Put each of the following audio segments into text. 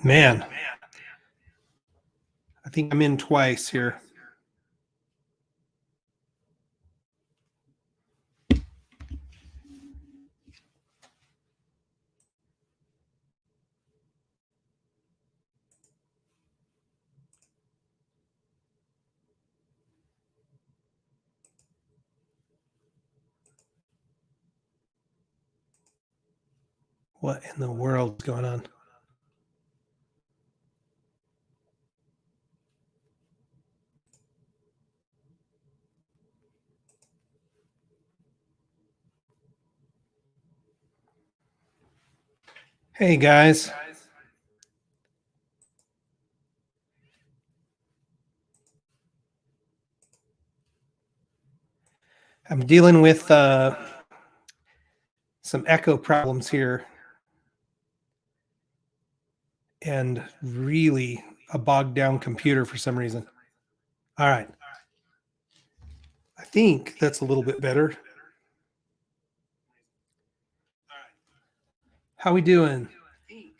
Man, I think I'm in twice here. What in the world is going on? Hey guys. I'm dealing with some echo problems here and really a bogged down computer for some reason. All right. I think that's a little bit better. How we doing? It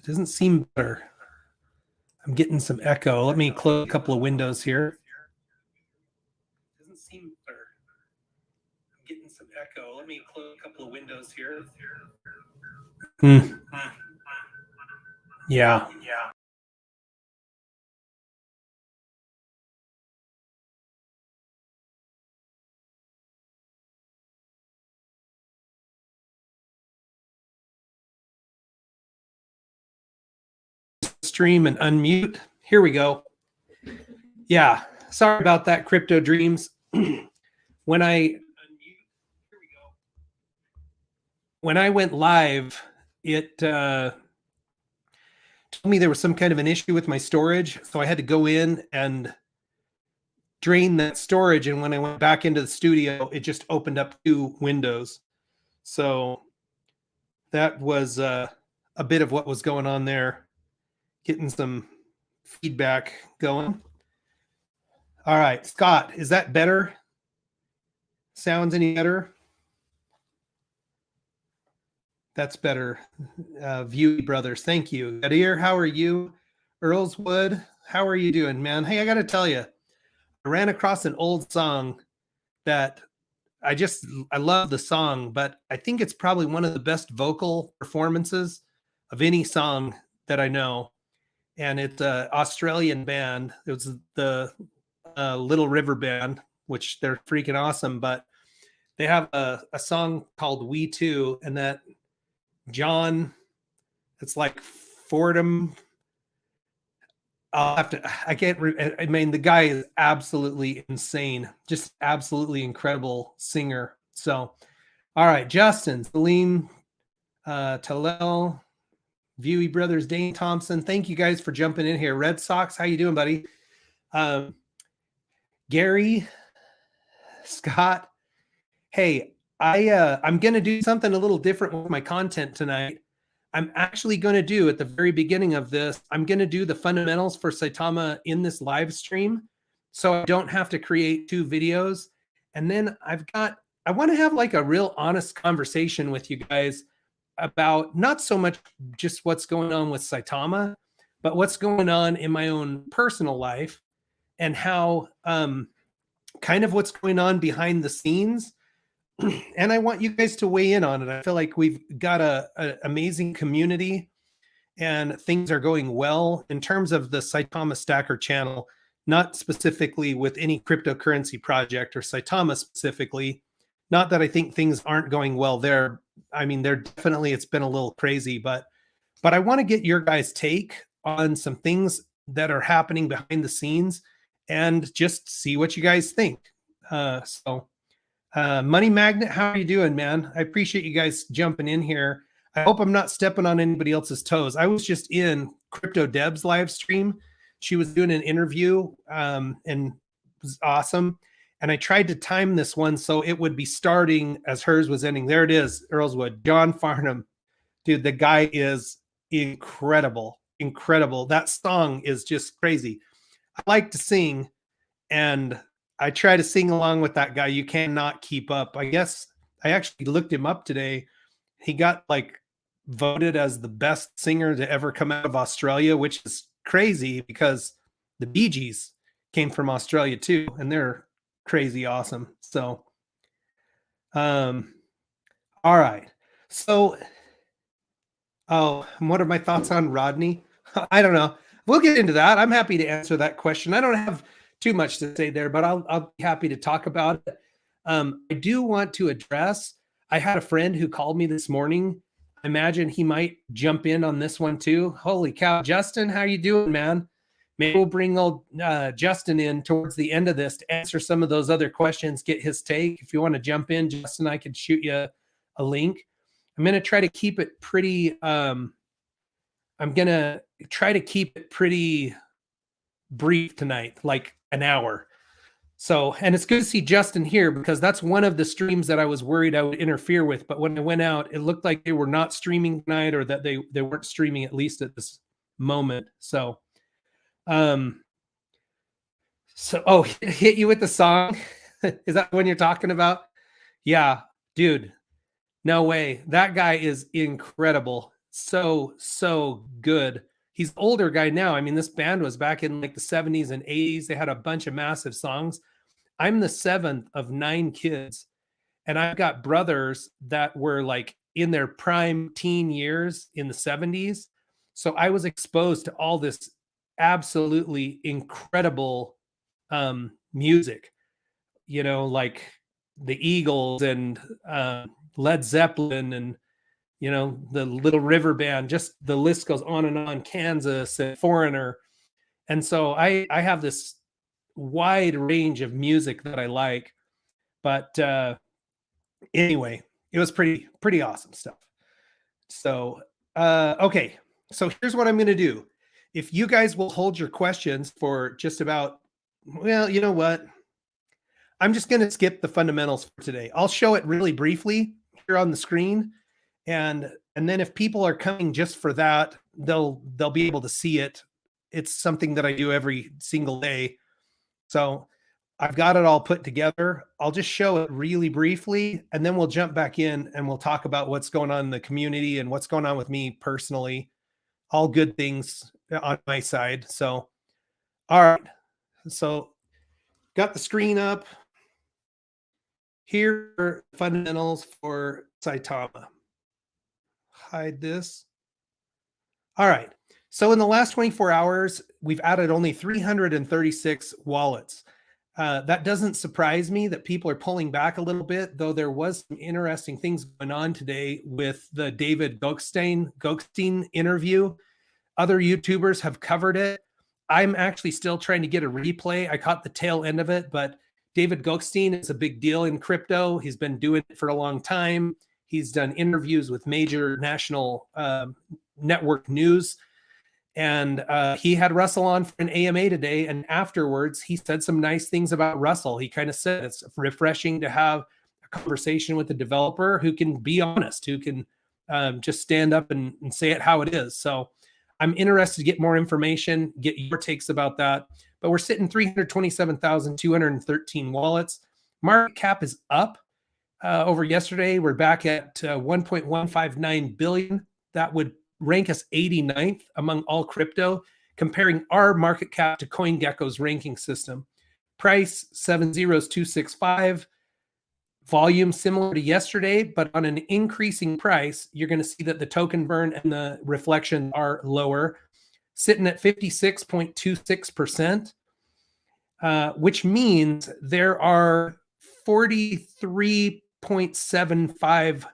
doesn't seem better. I'm getting some echo. Let me close a couple of windows here. Doesn't seem better. I'm getting some echo. Let me close a couple of windows here. Yeah. Stream and unmute. Here we go. Yeah. Sorry about that, Crypto Dreams. When I went live, it told me there was some kind of an issue with my storage, so I had to go in and drain that storage. And when I went back into the studio, it just opened up 2 windows. So that was a bit of what was going on there, getting some feedback going. All right, Scott, is that better? Sounds any better? That's better. View Brothers, thank you. Gadir, how are you? Earlswood, how are you doing, man? Hey, I got to tell you, I ran across an old song that I love the song, but I think it's probably one of the best vocal performances of any song that I know. And it's an Australian band. It was the Little River Band, which they're freaking awesome, but they have a song called We Too, and that John, it's like Fordham. I can't, I mean, the guy is absolutely insane, just absolutely incredible singer. So, all right, Justin, Celine, Talel, Viewy Brothers, Dane Thompson, thank you guys for jumping in here. Red Sox, how you doing, buddy? Gary, Scott, hey, I'm going to do something a little different with my content tonight. I'm actually going to do at the very beginning of this, I'm going to do the fundamentals for Saitama in this live stream. So I don't have to create 2 videos. And then I want to have like a real honest conversation with you guys about not so much just what's going on with Saitama, but what's going on in my own personal life and how kind of what's going on behind the scenes. And I want you guys to weigh in on it. I feel like we've got a amazing community and things are going well in terms of the Saitama Stacker channel, not specifically with any cryptocurrency project or Saitama specifically. Not that I think things aren't going well there. I mean, they're definitely, it's been a little crazy, but I want to get your guys' take on some things that are happening behind the scenes and just see what you guys think. Money Magnet, how are you doing, man? I appreciate you guys jumping in here. I hope I'm not stepping on anybody else's toes. I was just in Crypto Deb's live stream. She was doing an interview and it was awesome. And I tried to time this one so it would be starting as hers was ending. There it is, Earlswood, John Farnham. Dude, the guy is incredible. Incredible. That song is just crazy. I like to sing, and I try to sing along with that guy. You cannot keep up. I guess I actually looked him up today. He got like voted as the best singer to ever come out of Australia, which is crazy because the Bee Gees came from Australia too, and they're crazy awesome. So, all right. So, oh, what are my thoughts on Rodney? I don't know. We'll get into that. I'm happy to answer that question. I don't have too much to say there, but I'll be happy to talk about it. I do want to address. I had a friend who called me this morning. I imagine he might jump in on this one too. Holy cow, Justin, how you doing, man? Maybe we'll bring old Justin in towards the end of this to answer some of those other questions, get his take. If you want to jump in, Justin, I could shoot you a link. I'm going to try to keep it pretty brief tonight, like an hour. So, and it's good to see Justin here because that's one of the streams that I was worried I would interfere with. But when I went out, it looked like they were not streaming tonight, or that they weren't streaming, at least at this moment. So, oh, hit you with the song. Is that what you're talking about? Yeah, dude. No way. That guy is incredible. So good. He's older guy now. I mean, this band was back in like the 70s and 80s. They had a bunch of massive songs. I'm the seventh of 9 kids, and I've got brothers that were like in their prime teen years in the 70s. So I was exposed to all this absolutely incredible music, like the Eagles and Led Zeppelin and the Little River Band. Just the list goes on and on. Kansas and Foreigner, and so I have this wide range of music that I like. But anyway, it was pretty awesome stuff. So okay, so here's what I'm going to do. If you guys will hold your questions for just about, well, you know what? I'm just going to skip the fundamentals for today. I'll show it really briefly here on the screen, and then if people are coming just for that, they'll be able to see it. It's something that I do every single day. So I've got it all put together. I'll just show it really briefly, and then we'll jump back in and we'll talk about what's going on in the community and what's going on with me personally. All good things on my side. So, all right. So got the screen up. Here are fundamentals for Saitama. Hide this. All right. So in the last 24 hours, we've added only 336 wallets. That doesn't surprise me that people are pulling back a little bit, though there was some interesting things going on today with the David Gokhshtein interview. Other YouTubers have covered it. I'm actually still trying to get a replay. I caught the tail end of it, but David Gokhshtein is a big deal in crypto. He's been doing it for a long time. He's done interviews with major national network news. And he had Russell on for an AMA today. And afterwards, he said some nice things about Russell. He kind of said it's refreshing to have a conversation with a developer who can be honest, who can just stand up and say it how it is. So I'm interested to get more information, get your takes about that. But we're sitting 327,213 wallets. Market cap is up over yesterday. We're back at 1.159 billion. That would rank us 89th among all crypto, comparing our market cap to CoinGecko's ranking system. Price 70265. Volume similar to yesterday, but on an increasing price, you're going to see that the token burn and the reflection are lower, sitting at 56.26%, which means there are 43.75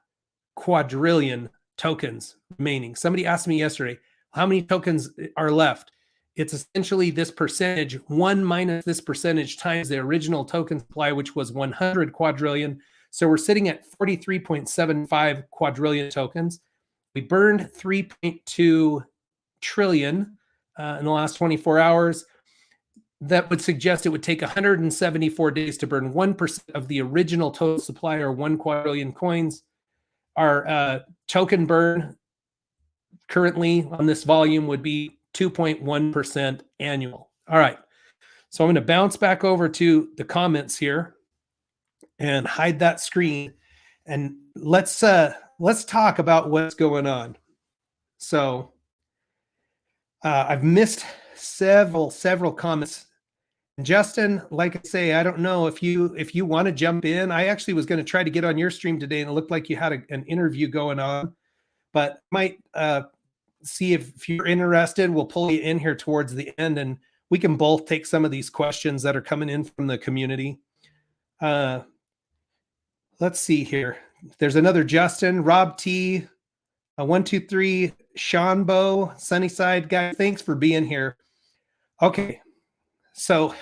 quadrillion tokens remaining. Somebody asked me yesterday, how many tokens are left? It's essentially this percentage, 1 minus this percentage times the original token supply, which was 100 quadrillion. So we're sitting at 43.75 quadrillion tokens. We burned 3.2 trillion in the last 24 hours. That would suggest it would take 174 days to burn 1% of the original total supply, or 1 quadrillion coins. Our token burn currently on this volume would be 2.1% annual. All right. So I'm going to bounce back over to the comments here and hide that screen. And let's talk about what's going on. So I've missed several comments. Justin, like I say, I don't know if you want to jump in. I actually was going to try to get on your stream today, and it looked like you had an interview going on, but might see if you're interested. We'll pull you in here towards the end, and we can both take some of these questions that are coming in from the community. Let's see here. There's another Justin, Rob T, 123, Sean Bo, Sunnyside guy. Thanks for being here. Okay, so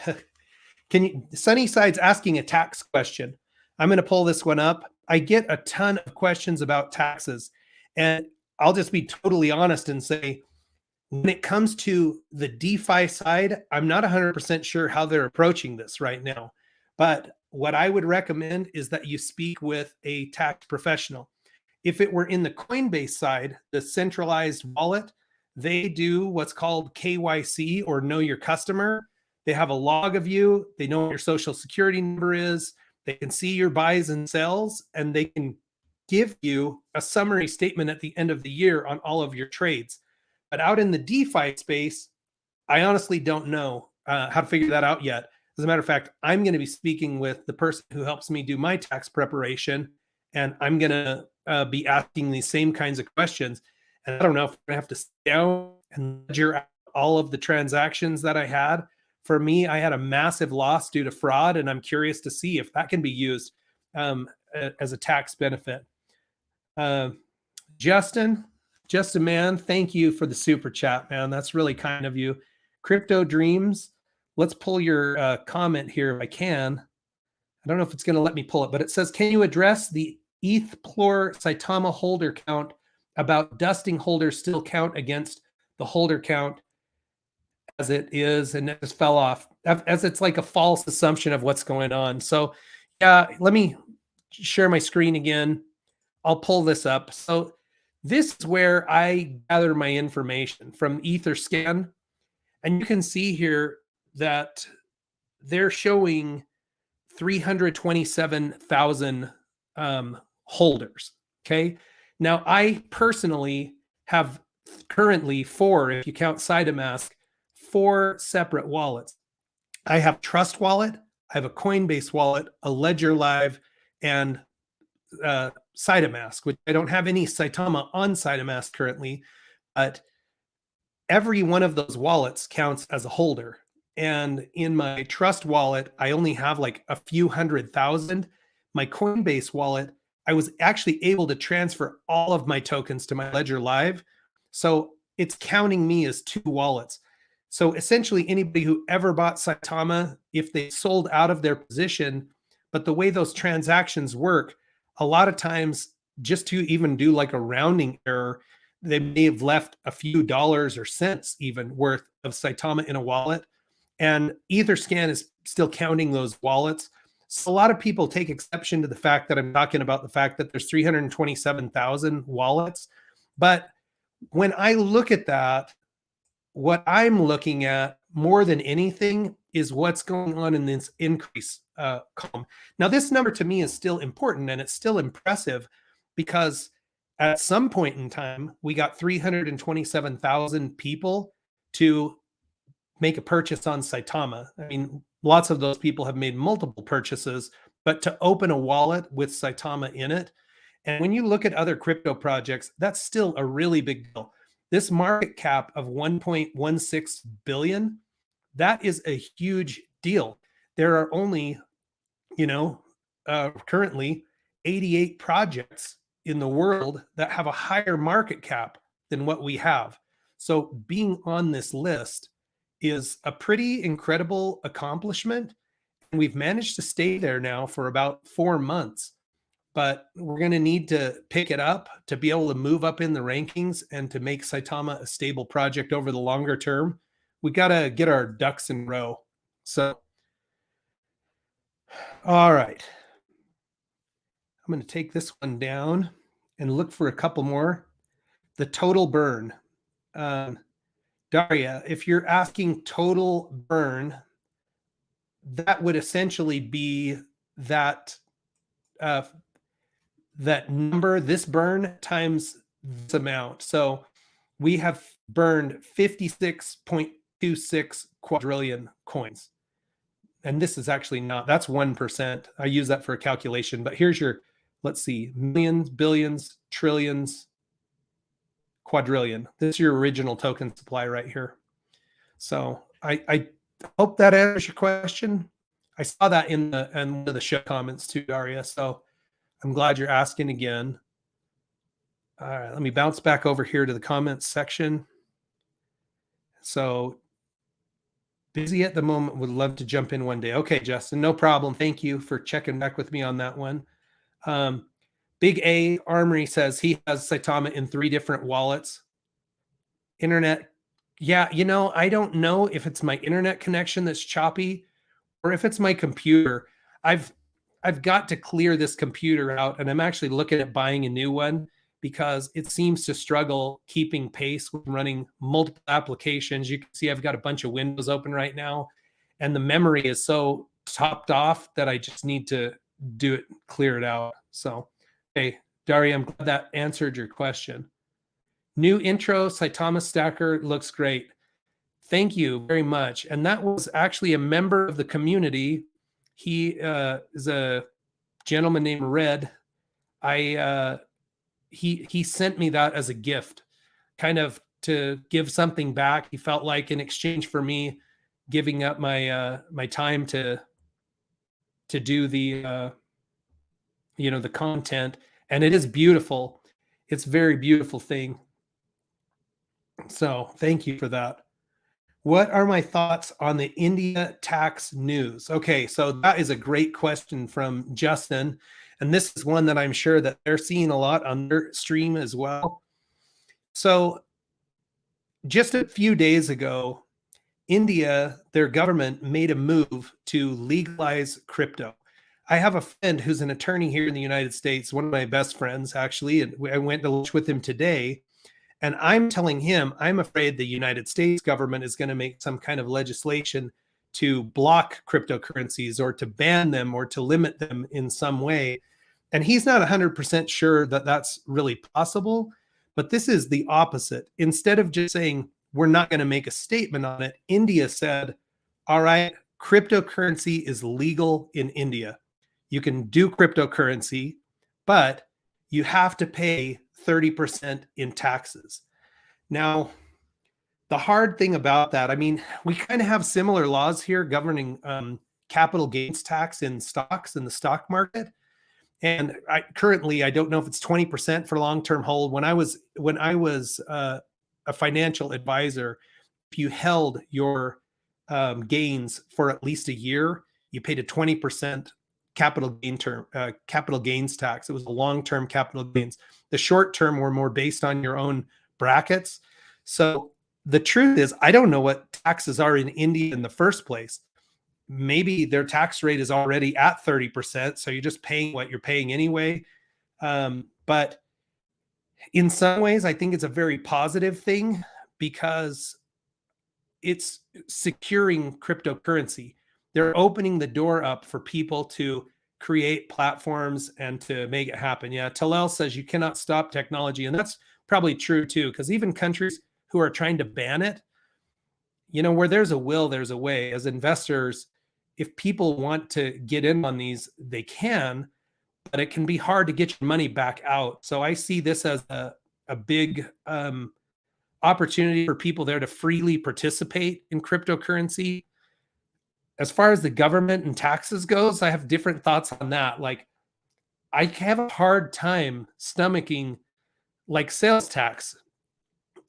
Sunnyside's asking a tax question. I'm going to pull this one up. I get a ton of questions about taxes, and I'll just be totally honest and say, when it comes to the DeFi side, I'm not 100% sure how they're approaching this right now. But what I would recommend is that you speak with a tax professional. If it were in the Coinbase side, the centralized wallet, they do what's called KYC, or know your customer. They have a log of you. They know what your social security number is. They can see your buys and sells, and they can give you a summary statement at the end of the year on all of your trades. But out in the DeFi space, I honestly don't know how to figure that out yet. As a matter of fact, I'm going to be speaking with the person who helps me do my tax preparation, and I'm going to be asking these same kinds of questions. And I don't know if I'm going to have to sit down and ledger out all of the transactions that I had. For me, I had a massive loss due to fraud, and I'm curious to see if that can be used as a tax benefit. Justin, man, thank you for the super chat, man. That's really kind of you. Crypto Dreams, let's pull your comment here if I can. I don't know if it's going to let me pull it, but it says, can you address the ETH-Plor Saitama holder count about dusting holders still count against the holder count as it is, and it just fell off, as it's like a false assumption of what's going on. So yeah, let me share my screen again. I'll pull this up. So this is where I gather my information from Etherscan. And you can see here that they're showing 327,000 holders. Okay. Now, I personally have currently if you count Saitama, 4 separate wallets. I have Trust Wallet, I have a Coinbase wallet, a Ledger Live, and Saitama, which I don't have any Saitama on Saitama currently, but every one of those wallets counts as a holder. And in my Trust wallet, I only have like a few 100,000. My Coinbase wallet, I was actually able to transfer all of my tokens to my Ledger Live. So it's counting me as 2 wallets. So essentially, anybody who ever bought Saitama, if they sold out of their position, but the way those transactions work, a lot of times, just to even do like a rounding error, they may have left a few dollars or cents even worth of Saitama in a wallet. And Etherscan is still counting those wallets. So a lot of people take exception to the fact that I'm talking about the fact that there's 327,000 wallets. But when I look at that, what I'm looking at more than anything is what's going on in this increase column. Now, this number to me is still important, and it's still impressive, because at some point in time, we got 327,000 people to make a purchase on Saitama. I mean, lots of those people have made multiple purchases, but to open a wallet with Saitama in it, and when you look at other crypto projects, that's still a really big deal. This market cap of 1.16 billion, that is a huge deal. There are only, currently 88 projects in the world that have a higher market cap than what we have. So being on this list is a pretty incredible accomplishment. And we've managed to stay there now for about 4 months. But we're going to need to pick it up to be able to move up in the rankings and to make Saitama a stable project over the longer term. We got to get our ducks in a row. So, all right. I'm going to take this one down and look for a couple more. The total burn. Daria, if you're asking total burn, that would essentially be that that number, this burn times this amount. So we have burned 56.26 quadrillion coins. And this is actually not, that's 1%. I use that for a calculation, but here's your, let's see, millions, billions, trillions, quadrillion. This is your original token supply right here. So I hope that answers your question. I saw that in one of the show comments too, Daria. So I'm glad you're asking again. All right, let me bounce back over here to the comments section. So busy at the moment, would love to jump in one day. Okay, Justin, no problem. Thank you for checking back with me on that one. Big A Armory says he has Saitama in 3 different wallets. Internet. Yeah, I don't know if it's my internet connection that's choppy or if it's my computer. I've got to clear this computer out, and I'm actually looking at buying a new one because it seems to struggle keeping pace with running multiple applications. You can see I've got a bunch of windows open right now, and the memory is so topped off that I just need to clear it out. So, okay, Daria, I'm glad that answered your question. New intro, Saitama Stacker looks great. Thank you very much. And that was actually a member of the community. He is a gentleman named Red. He sent me that as a gift, kind of to give something back. He felt like in exchange for me giving up my my time to do the the content, and it is beautiful. It's a very beautiful thing. So thank you for that. What are my thoughts on the India tax news? Okay, so that is a great question from Justin. And this is one that I'm sure that they're seeing a lot on their stream as well. So just a few days ago, India, their government made a move to legalize crypto. I have a friend who's an attorney here in the United States, one of my best friends, actually, and I went to lunch with him today. And I'm telling him, I'm afraid the United States government is going to make some kind of legislation to block cryptocurrencies or to ban them or to limit them in some way. And he's not 100% sure that that's really possible. But this is the opposite. Instead of just saying, we're not going to make a statement on it, India said, all right, cryptocurrency is legal in India. You can do cryptocurrency, but you have to pay 30% in taxes. Now, the hard thing about that, I mean, we kind of have similar laws here governing capital gains tax in stocks in the stock market. And currently, I don't know if it's 20% for long-term hold. When I was a financial advisor, if you held your gains for at least a year, you paid a 20% capital gains tax. It was a long-term capital gains. The short-term were more based on your own brackets. So the truth is, I don't know what taxes are in India in the first place. Maybe their tax rate is already at 30%, so you're just paying what you're paying anyway. But in some ways, I think it's a very positive thing because it's securing cryptocurrency. They're opening the door up for people to create platforms and to make it happen. Yeah, Talal says you cannot stop technology, and that's probably true too, because even countries who are trying to ban it, where there's a will, there's a way. As investors, if people want to get in on these, they can, but it can be hard to get your money back out. So I see this as a big opportunity for people there to freely participate in cryptocurrency. As far as the government and taxes goes, I have different thoughts on that. Like, I have a hard time stomaching like sales tax,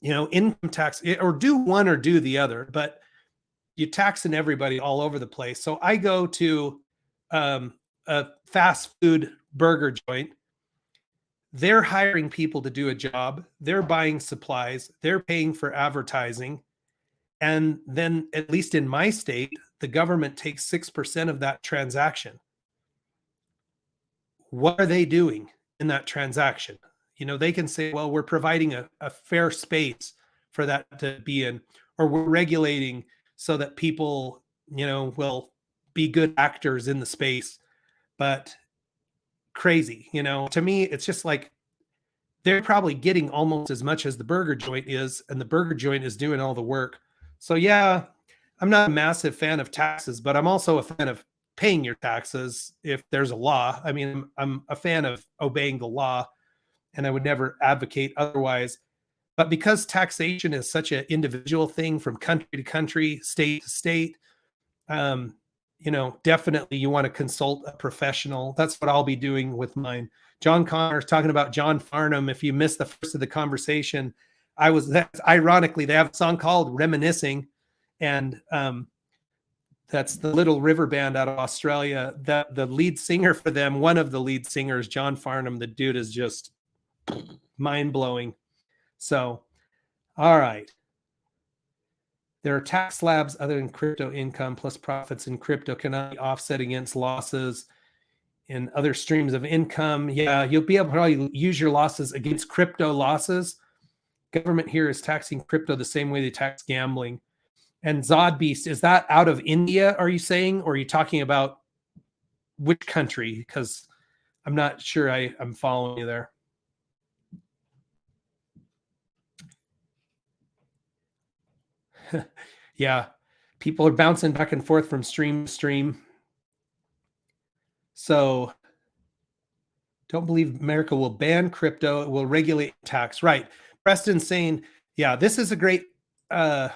income tax, or do one or do the other, but you're taxing everybody all over the place. So I go to a fast food burger joint. They're hiring people to do a job. They're buying supplies. They're paying for advertising. And then, at least in my state, the government takes 6% of that transaction. What are they doing in that transaction? They can say, well, we're providing a fair space for that to be in, or we're regulating so that people, will be good actors in the space. But crazy, to me, it's just like they're probably getting almost as much as the burger joint is, and the burger joint is doing all the work. So yeah, I'm not a massive fan of taxes, but I'm also a fan of paying your taxes if there's a law. I mean, I'm a fan of obeying the law, and I would never advocate otherwise. But because taxation is such an individual thing from country to country, state to state, um, definitely you want to consult a professional. That's what I'll be doing with mine. John Connor's talking about John Farnham. If you missed the first of the conversation, that's ironically, they have a song called Reminiscing, and that's the Little River Band out of Australia. The lead singer for them, one of the lead singers, John Farnham, the dude is just mind-blowing. So, all right. There are tax slabs other than crypto income, plus profits in crypto cannot be offset against losses in other streams of income. Yeah, you'll be able to probably use your losses against crypto losses. Government here is taxing crypto the same way they tax gambling. And Zod Beast, is that out of India, are you saying? Or are you talking about which country? Because I'm not sure I'm following you there. Yeah, people are bouncing back and forth from stream to stream. So don't believe America will ban crypto. It will regulate tax. Right. Preston's saying, yeah, this is a great, oh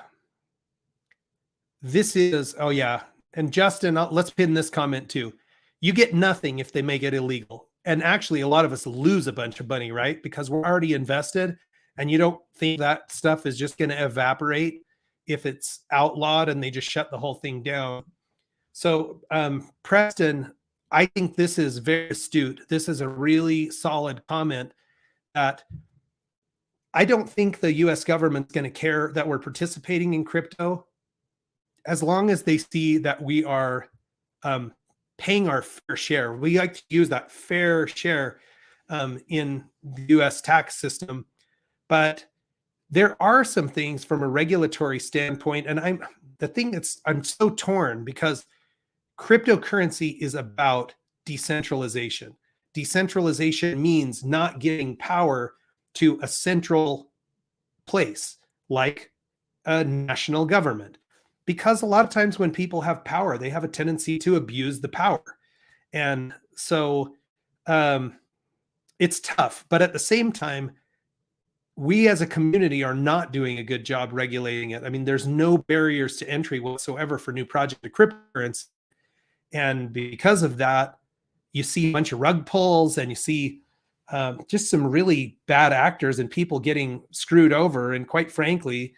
yeah. And Justin, let's pin this comment too. You get nothing if they make it illegal. And actually, a lot of us lose a bunch of money, right? Because we're already invested, and you don't think that stuff is just going to evaporate if it's outlawed and they just shut the whole thing down. So, Preston, I think this is very astute. This is a really solid comment that I don't think the US government's going to care that we're participating in crypto as long as they see that we are paying our fair share. We like to use that fair share in the US tax system. But there are some things from a regulatory standpoint, and I'm so torn because cryptocurrency is about decentralization. Decentralization means not giving power to a central place like a national government. Because a lot of times when people have power, they have a tendency to abuse the power. And so it's tough. But at the same time, we as a community are not doing a good job regulating it. I mean, there's no barriers to entry whatsoever for new project of cryptocurrency. And because of that, you see a bunch of rug pulls, and you see just some really bad actors and people getting screwed over. And quite frankly,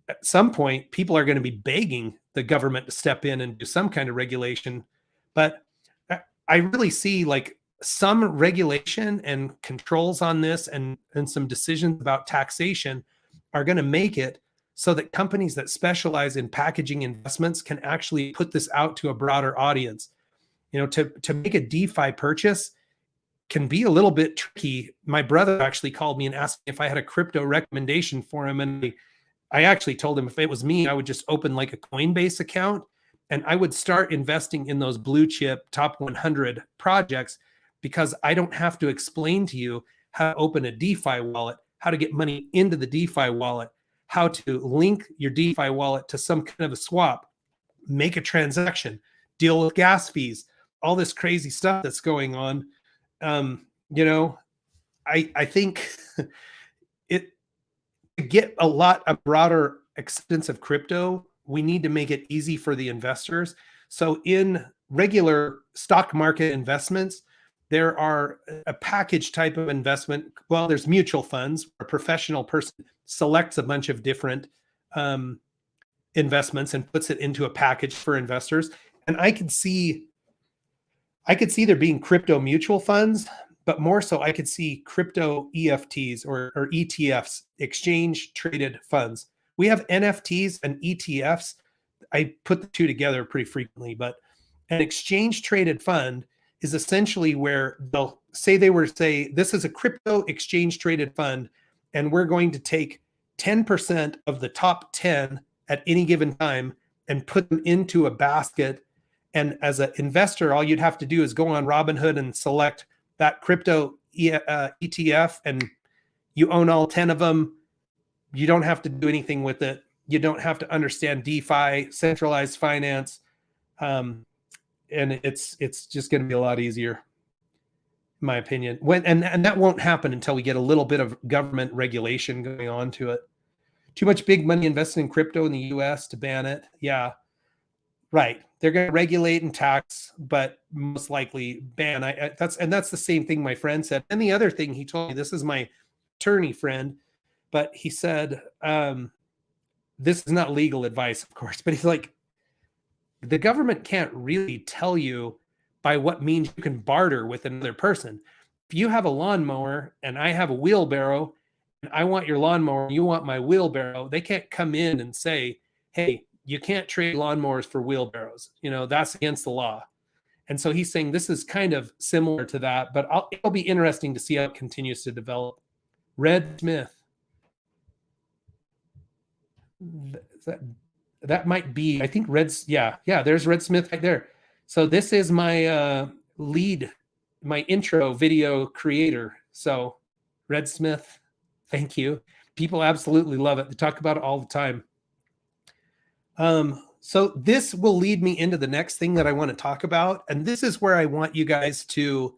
at some point, people are going to be begging the government to step in and do some kind of regulation. But I really see like some regulation and controls on this, and some decisions about taxation are going to make it so that companies that specialize in packaging investments can actually put this out to a broader audience. To make a DeFi purchase can be a little bit tricky. My brother actually called me and asked me if I had a crypto recommendation for him. And I actually told him if it was me, I would just open like a Coinbase account and I would start investing in those blue chip top 100 projects, because I don't have to explain to you how to open a DeFi wallet, how to get money into the DeFi wallet, how to link your DeFi wallet to some kind of a swap, make a transaction, deal with gas fees, all this crazy stuff that's going on. I think to get a broader acceptance of crypto, we need to make it easy for the investors. So in regular stock market investments, there are a package type of investment. Well, there's mutual funds where a professional person selects a bunch of different investments and puts it into a package for investors. And I could see there being crypto mutual funds, but more so I could see crypto EFTs or ETFs, exchange traded funds. We have NFTs and ETFs. I put the two together pretty frequently, but an exchange traded fund is essentially where they'll say this is a crypto exchange traded fund, and we're going to take 10% of the top 10 at any given time and put them into a basket. And as an investor, all you'd have to do is go on Robinhood and select that crypto ETF and You own all 10 of them. You don't have to do anything with it. You don't have to understand DeFi, centralized finance. And it's just going to be a lot easier, in my opinion. And that won't happen until we get a little bit of government regulation going on to it. Too much big money invested in crypto in the US to ban it. Yeah, right. They're going to regulate and tax, but most likely ban. That's the same thing my friend said. And the other thing he told me, this is my attorney friend, but he said, this is not legal advice, of course, but he's like, the government can't really tell you by what means you can barter with another person. If you have a lawnmower and I have a wheelbarrow and I want your lawnmower and you want my wheelbarrow, they can't come in and say, hey, you can't trade lawnmowers for wheelbarrows. That's against the law. And so he's saying this is kind of similar to that, but it'll be interesting to see how it continues to develop. Red Smith. That might be, I think Red's, yeah, there's Red Smith right there. So this is my my intro video creator. So Red Smith, thank you. People absolutely love it. They talk about it all the time. So this will lead me into the next thing that I want to talk about. And this is where I want you guys to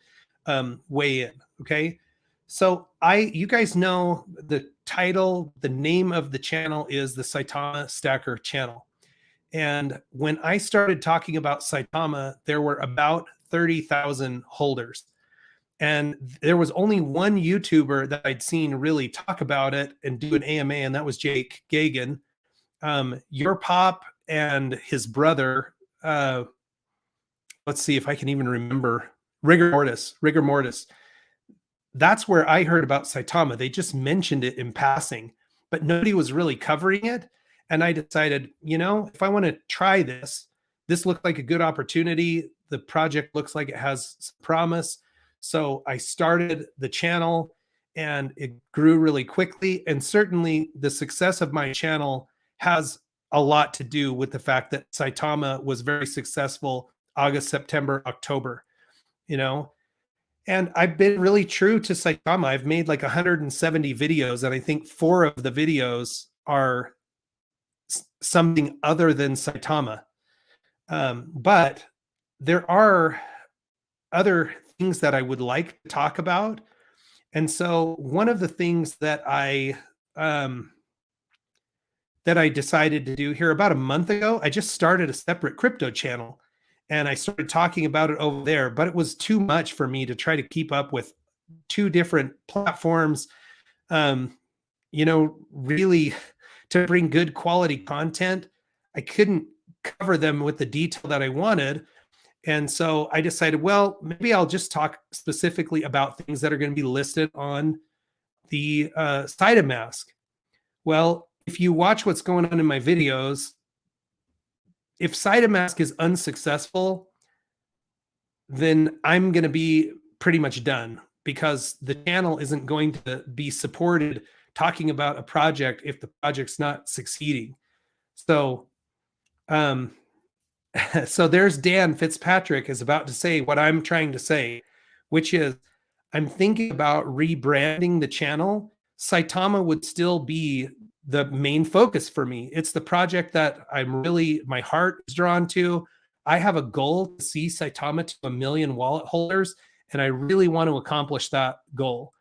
weigh in. Okay. So you guys know the title, the name of the channel is the Saitama Stacker channel. And when I started talking about Saitama, there were about 30,000 holders. And there was only one YouTuber that I'd seen really talk about it and do an AMA, and that was Jake Gagan. Your Pop and his brother, let's see if I can even remember, Rigor Mortis. That's where I heard about Saitama. They just mentioned it in passing, but nobody was really covering it. And I decided, if I want to try this looked like a good opportunity. The project looks like it has some promise. So I started the channel and it grew really quickly. And certainly the success of my channel has a lot to do with the fact that Saitama was very successful August, September, October, And I've been really true to Saitama. I've made like 170 videos, and I think 4 of the videos are something other than Saitama. But there are other things that I would like to talk about. And so one of the things that I decided to do here about a month ago, I just started a separate crypto channel. And I started talking about it over there, but it was too much for me to try to keep up with 2 different platforms, really to bring good quality content. I couldn't cover them with the detail that I wanted. And so I decided, well, maybe I'll just talk specifically about things that are going to be listed on the Saitama. Well, if you watch what's going on in my videos, if Saitama is unsuccessful, then I'm going to be pretty much done, because the channel isn't going to be supported talking about a project if the project's not succeeding. So, so there's Dan Fitzpatrick is about to say what I'm trying to say, which is I'm thinking about rebranding the channel. Saitama would still be the main focus for me. It's the project that my heart is drawn to. I have a goal to see Saitama to 1 million wallet holders, and I really want to accomplish that goal.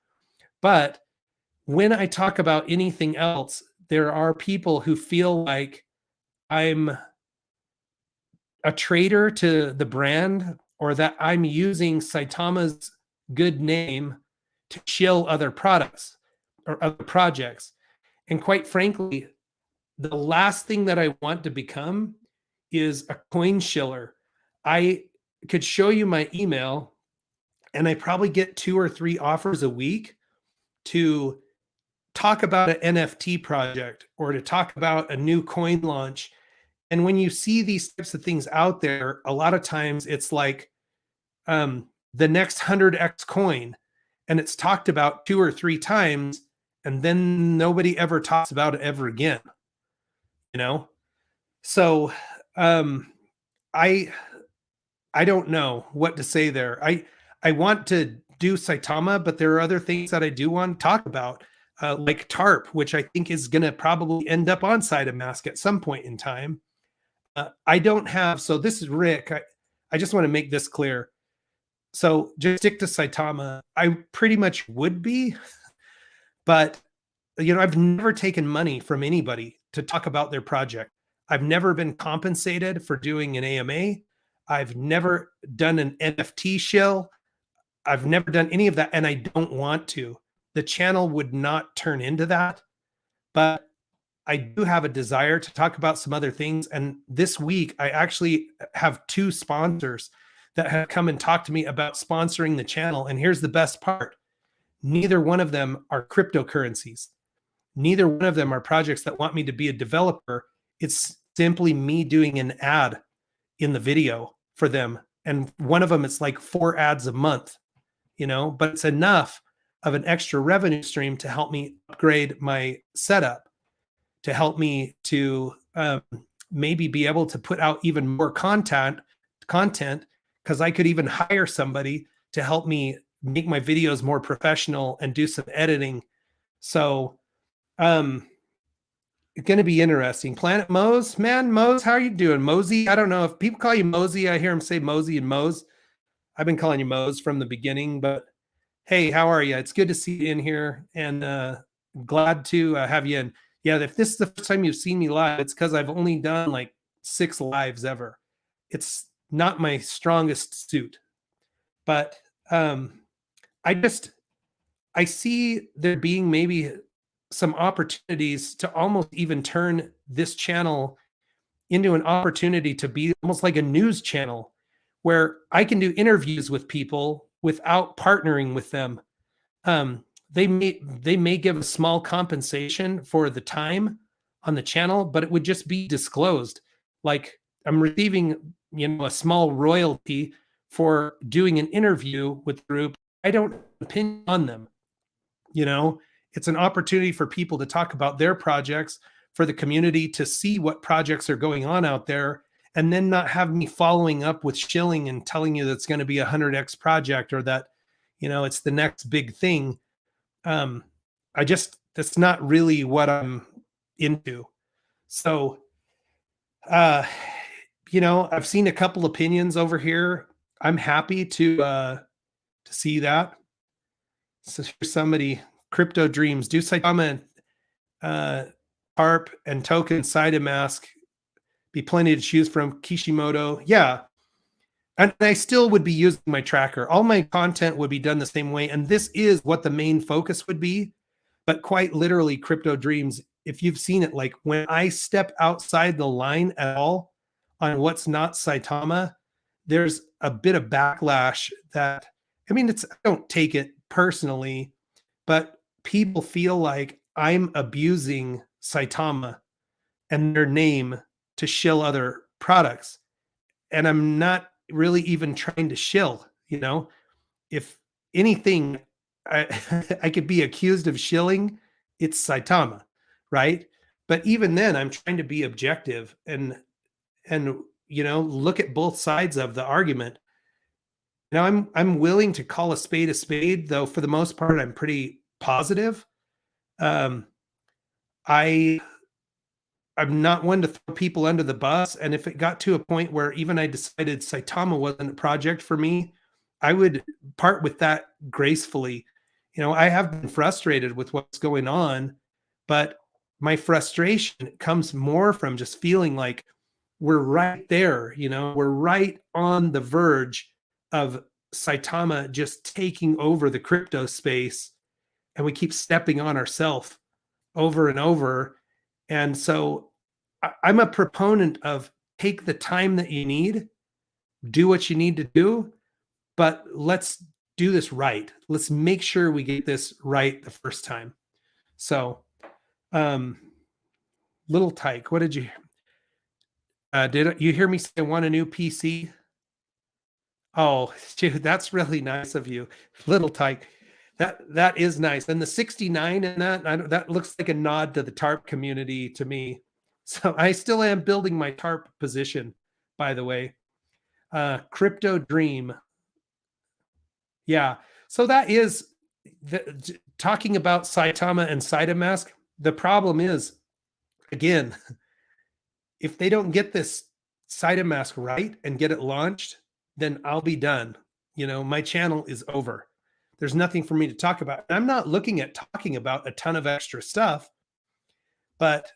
But when I talk about anything else, there are people who feel like I'm a traitor to the brand, or that I'm using Saitama's good name to shill other products or other projects. And quite frankly, the last thing that I want to become is a coin shiller. I could show you my email, and I probably get 2 or 3 offers a week to talk about an NFT project or to talk about a new coin launch. And when you see these types of things out there, a lot of times it's like the next 100x coin, and it's talked about 2 or 3 times, and then nobody ever talks about it ever again. So I don't know what to say there. I want to do Saitama, but there are other things that I do want to talk about. like TARP, which I think is going to probably end up on Saitama at some point in time. I don't have, so this is Rick. I just want to make this clear. So just stick to Saitama. I pretty much would be, but I've never taken money from anybody to talk about their project. I've never been compensated for doing an AMA. I've never done an NFT shill. I've never done any of that, and I don't want to. The channel would not turn into that, but I do have a desire to talk about some other things. And this week, I actually have 2 sponsors that have come and talked to me about sponsoring the channel. And here's the best part. Neither one of them are cryptocurrencies. Neither one of them are projects that want me to be a developer. It's simply me doing an ad in the video for them. And one of them, it's like 4 ads a month, but it's enough of an extra revenue stream to help me upgrade my setup, to help me to maybe be able to put out even more content, because I could even hire somebody to help me make my videos more professional and do some editing. So it's going to be interesting. Planet Mose, man, Mose, how are you doing? Mosey, I don't know if people call you Mosey. I hear them say Mosey and Mose. I've been calling you Mose from the beginning, but hey, how are you? It's good to see you in here, and glad to have you in. Yeah, if this is the first time you've seen me live, it's because I've only done like 6 lives ever. It's not my strongest suit, but I see there being maybe some opportunities to almost even turn this channel into an opportunity to be almost like a news channel where I can do interviews with people without partnering with them. They may give a small compensation for the time on the channel, but it would just be disclosed. Like I'm receiving, a small royalty for doing an interview with the group. I don't have an opinion on them. It's an opportunity for people to talk about their projects, for the community to see what projects are going on out there, and then not have me following up with shilling and telling you that's going to be a 100x project or that, it's the next big thing. That's not really what I'm into. So, I've seen a couple opinions over here. I'm happy to see that. So here's somebody, Crypto Dreams, do Saitama, ARP and token Saitama be plenty to choose from. Kishimoto. Yeah. And I still would be using my tracker. All my content would be done the same way. And this is what the main focus would be. But quite literally, Crypto Dreams, if you've seen it, like when I step outside the line at all on what's not Saitama, there's a bit of backlash that, I don't take it personally, but people feel like I'm abusing Saitama and their name to shill other products. And I'm not really even trying to shill, if anything, I could be accused of shilling, it's Saitama, right? But even then, I'm trying to be objective and look at both sides of the argument. Now, I'm willing to call a spade, though for the most part, I'm pretty positive. I'm not one to throw people under the bus. And if it got to a point where even I decided Saitama wasn't a project for me, I would part with that gracefully. I have been frustrated with what's going on, but my frustration comes more from just feeling like we're right there. We're right on the verge of Saitama just taking over the crypto space, and we keep stepping on ourselves over and over. And so I'm a proponent of take the time that you need, do what you need to do, but let's do this right. Let's make sure we get this right the first time. So, Little Tyke, what did you hear me say I want a new PC? Oh, dude, that's really nice of you, Little Tyke. That is nice. And the 69 in that looks like a nod to the TARP community to me. So I still am building my TARP position, by the way. Crypto Dream. Yeah. So that is talking about Saitama and Saitamask, the problem is, again, if they don't get this Saitamask right and get it launched, then I'll be done. You know, my channel is over. There's nothing for me to talk about. I'm not looking at talking about a ton of extra stuff, but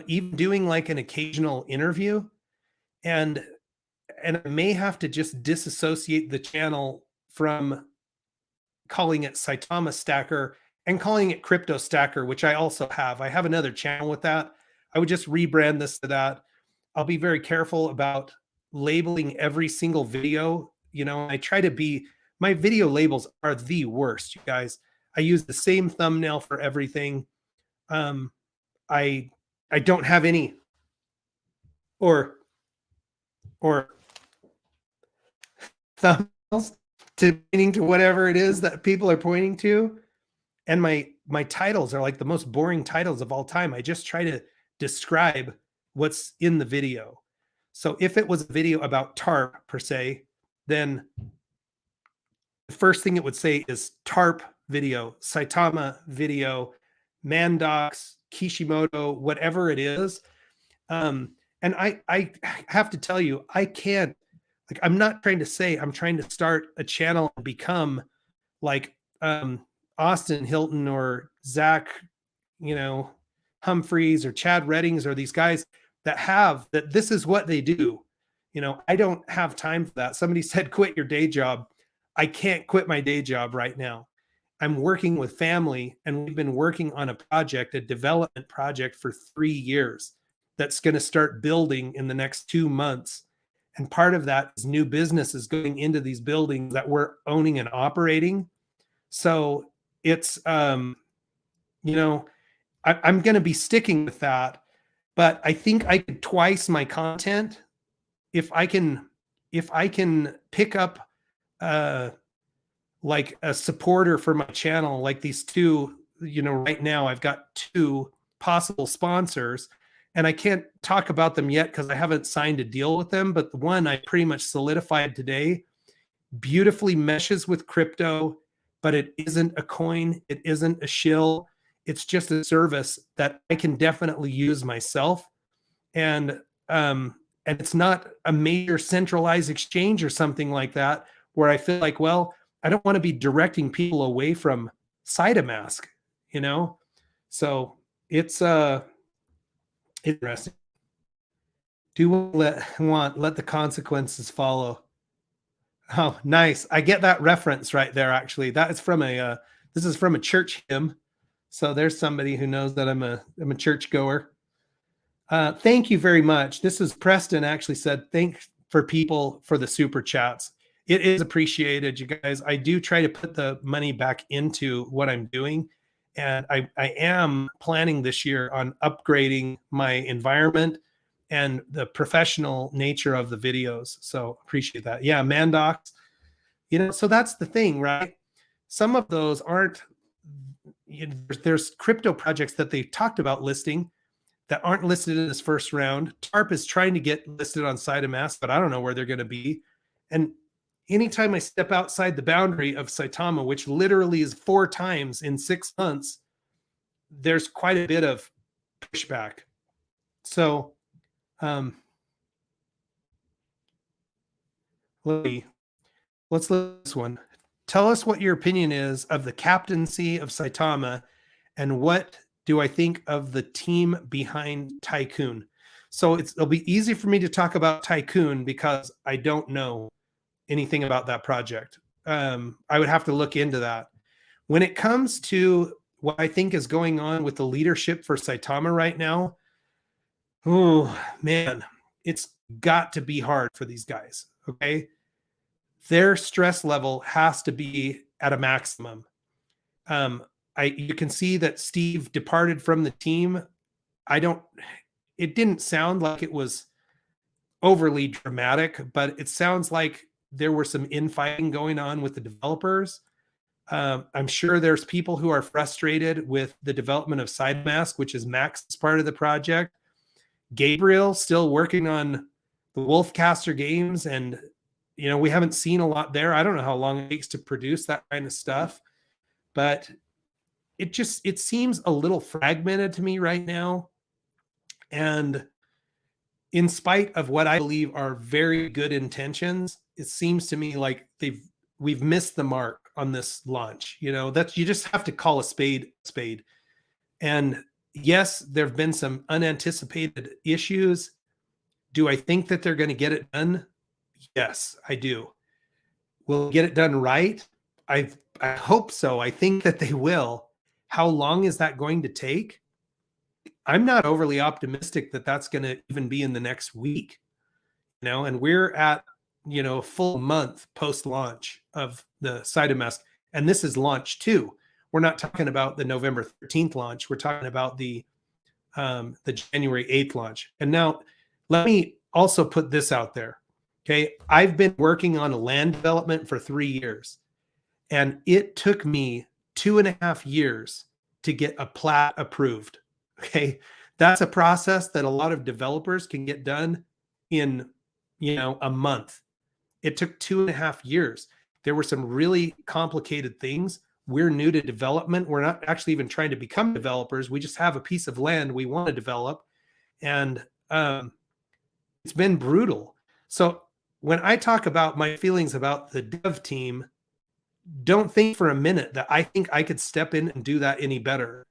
even doing like an occasional interview, and I may have to just disassociate the channel from calling it Saitama Stacker and calling it Crypto Stacker, which I also have. I have another channel with that. I would just rebrand this to that. I'll be very careful about labeling every single video. You know, I try to be, my video labels are the worst, you guys. I use the same thumbnail for everything. I don't have any or thumbnails to pointing to whatever it is that people are pointing to. And my titles are like the most boring titles of all time. I just try to describe what's in the video. So if it was a video about TARP per se, then the first thing it would say is TARP video, Saitama video, Mandox, Kishimoto, whatever it is. And I have to tell you, I can't, like, I'm not trying to say I'm trying to start a channel and become like Austin Hilton or Zach, you know, Humphreys or Chad Reddings or these guys that this is what they do. You know, I don't have time for that. Somebody said, quit your day job. I can't quit my day job right now. I'm working with family, and we've been working on a project, a development project for 3 years that's going to start building in the next 2 months. And part of that is new businesses going into these buildings that we're owning and operating. So it's, you know, I'm going to be sticking with that, but I think I could twice my content if I can pick up like a supporter for my channel, like these two. You know, right now I've got 2 possible sponsors, and I can't talk about them yet because I haven't signed a deal with them. But the one I pretty much solidified today beautifully meshes with crypto, but it isn't a coin. It isn't a shill. It's just a service that I can definitely use myself. And it's not a major centralized exchange or something like that, where I feel like, well, I don't want to be directing people away from Saitamask, you know? So it's interesting. Do let the consequences follow. Oh, nice. I get that reference right there. Actually, that is from this is from a church hymn. So there's somebody who knows that I'm a churchgoer. Thank you very much. This is Preston actually said, thanks for people for the super chats. It is appreciated, you guys. I do try to put the money back into what I'm doing. And I am planning this year on upgrading my environment and the professional nature of the videos. So appreciate that. Yeah, Mandox. You know, so that's the thing, right? Some of those aren't, you know, there's crypto projects that they talked about listing that aren't listed in this first round. TARP is trying to get listed on Saitamask, but I don't know where they're going to be. And anytime I step outside the boundary of Saitama, which literally is 4 times in 6 months, there's quite a bit of pushback. So let's look at this one. Tell us what your opinion is of the captaincy of Saitama, and what do I think of the team behind Tycoon? So it'll be easy for me to talk about Tycoon because I don't know anything about that project. I would have to look into that. When it comes to what I think is going on with the leadership for Saitama right now, oh man, it's got to be hard for these guys. Okay. Their stress level has to be at a maximum. You can see that Steve departed from the team. It didn't sound like it was overly dramatic, but it sounds like there were some infighting going on with the developers. I'm sure there's people who are frustrated with the development of Saitamask, which is Max's part of the project. Gabriel still working on the Wolfcaster games, and you know, we haven't seen a lot there. I don't know how long it takes to produce that kind of stuff, but it seems a little fragmented to me right now. And in spite of what I believe are very good intentions, it seems to me like we've missed the mark on this launch. You know, that's, you just have to call a spade. And yes, there have been some unanticipated issues. Do I think that they're going to get it done? Yes, I do. Will they get it done right? I hope so. I think that they will. How long is that going to take? I'm not overly optimistic that that's going to even be in the next week, you know, and we're at, you know, a full month post launch of the Saitama. And this is launch 2. We're not talking about the November 13th launch. We're talking about the January 8th launch. And now let me also put this out there. Okay. I've been working on a land development for 3 years, and it took me 2.5 years to get a plat approved. Okay. That's a process that a lot of developers can get done in, you know, a month. It took 2.5 years. There were some really complicated things. We're new to development. We're not actually even trying to become developers. We just have a piece of land we want to develop. And it's been brutal. So when I talk about my feelings about the dev team, don't think for a minute that I think I could step in and do that any better.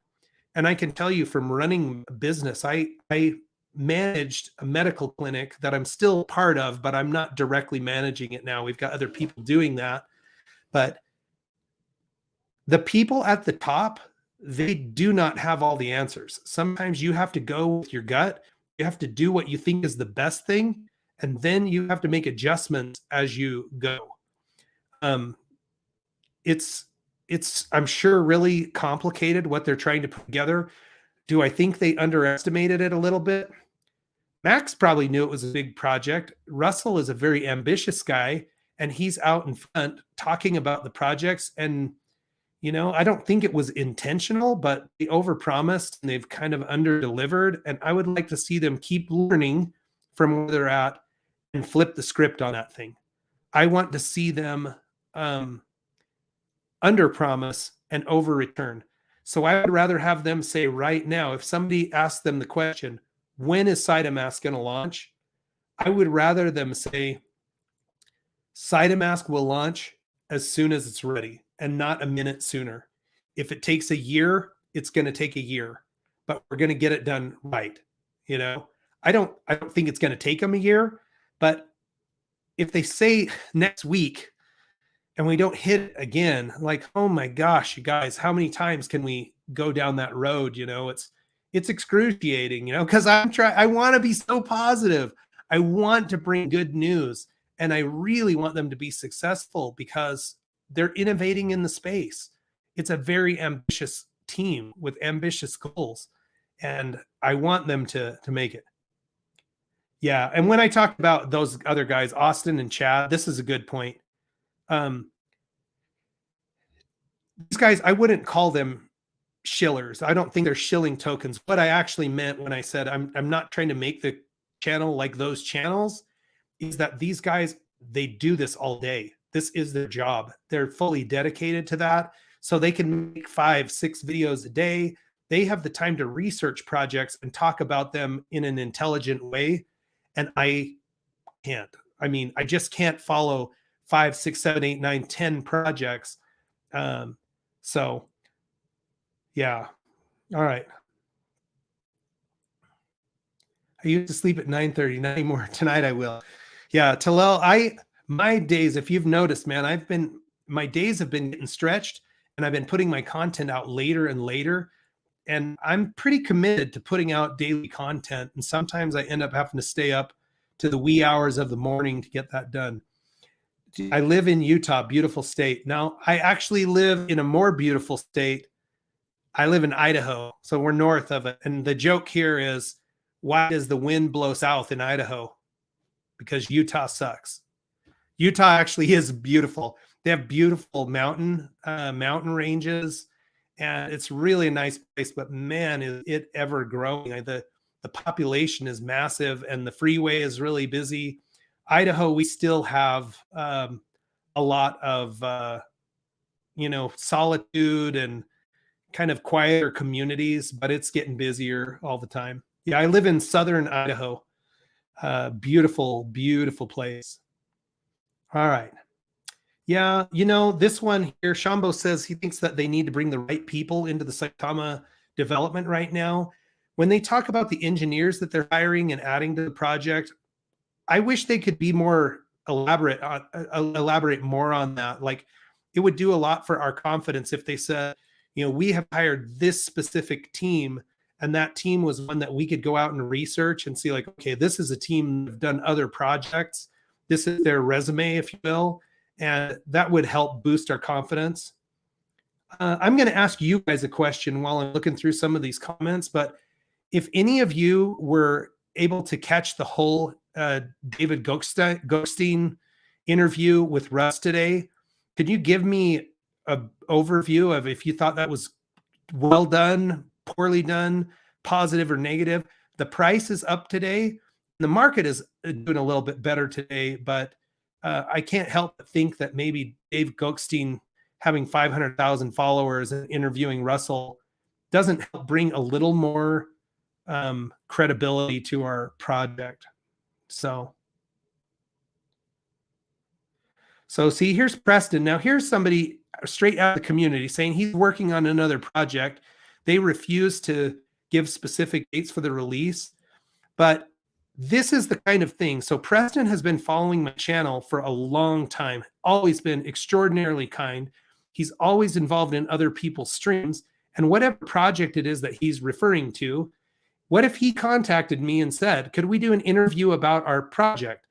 And I can tell you from running a business, I managed a medical clinic that I'm still part of, but I'm not directly managing it now. We've got other people doing that. But the people at the top, they do not have all the answers. Sometimes you have to go with your gut. You have to do what you think is the best thing, and then you have to make adjustments as you go. It's I'm sure really complicated what they're trying to put together. Do I think they underestimated it a little bit? Max probably knew it was a big project. Russell is a very ambitious guy, and he's out in front talking about the projects. And, you know, I don't think it was intentional, but they overpromised and they've kind of underdelivered. And I would like to see them keep learning from where they're at and flip the script on that thing. I want to see them under promise and over return. So I would rather have them say right now, if somebody asks them the question, when is Saitama going to launch? I would rather them say Saitama will launch as soon as it's ready and not a minute sooner. If it takes a year, it's going to take a year, but we're going to get it done right. You know, I don't think it's going to take them a year, but if they say next week and we don't hit it again, like, oh my gosh, you guys, how many times can we go down that road? You know, it's excruciating, you know, because I want to be so positive. I want to bring good news, and I really want them to be successful because they're innovating in the space. It's a very ambitious team with ambitious goals, and I want them to make it. Yeah, and when I talk about those other guys, Austin and Chad, this is a good point. These guys, I wouldn't call them shillers. I don't think they're shilling tokens. What I actually meant when I said I'm not trying to make the channel like those channels is that these guys, they do this all day. This is their job. They're fully dedicated to that. So they can make 5-6 videos a day. They have the time to research projects and talk about them in an intelligent way. And I can't. I mean, I just can't follow 5, 6, 7, 8, 9, 10 projects. So yeah. All right. I used to sleep at 9:30, not anymore. Tonight I will. Yeah, Talal, my days, if you've noticed, man, my days have been getting stretched, and I've been putting my content out later and later. And I'm pretty committed to putting out daily content. And sometimes I end up having to stay up to the wee hours of the morning to get that done. I live in Utah, beautiful state. Now, I actually live in a more beautiful state. I live in Idaho, so we're north of it. And the joke here is, why does the wind blow south in Idaho? Because Utah sucks. Utah actually is beautiful. They have beautiful mountain ranges, and it's really a nice place. But man, is it ever growing? The population is massive, and the freeway is really busy. Idaho, we still have a lot of solitude and kind of quieter communities, but it's getting busier all the time. Yeah, I live in southern Idaho. Beautiful, beautiful place. All right. Yeah, this one here, Shambo says he thinks that they need to bring the right people into the Saitama development right now. When they talk about the engineers that they're hiring and adding to the project, I wish they could be more elaborate more on that. Like, it would do a lot for our confidence if they said, we have hired this specific team, and that team was one that we could go out and research and see, like, okay, this is a team that have done other projects. This is their resume, if you will, and that would help boost our confidence. I'm going to ask you guys a question while I'm looking through some of these comments, but if any of you were able to catch the whole David Goldstein interview with Russ today, could you give me an overview of if you thought that was well done, poorly done, positive or negative? The price is up today. The market is doing a little bit better today, but I can't help but think that maybe Dave Goldstein having 500,000 followers and interviewing Russell doesn't help bring a little more credibility to our project. So see, here's Preston. Now here's somebody straight out of the community saying he's working on another project. They refuse to give specific dates for the release, but this is the kind of thing. So Preston has been following my channel for a long time, always been extraordinarily kind. He's always involved in other people's streams, and whatever project it is that he's referring to, what if he contacted me and said, could we do an interview about our project?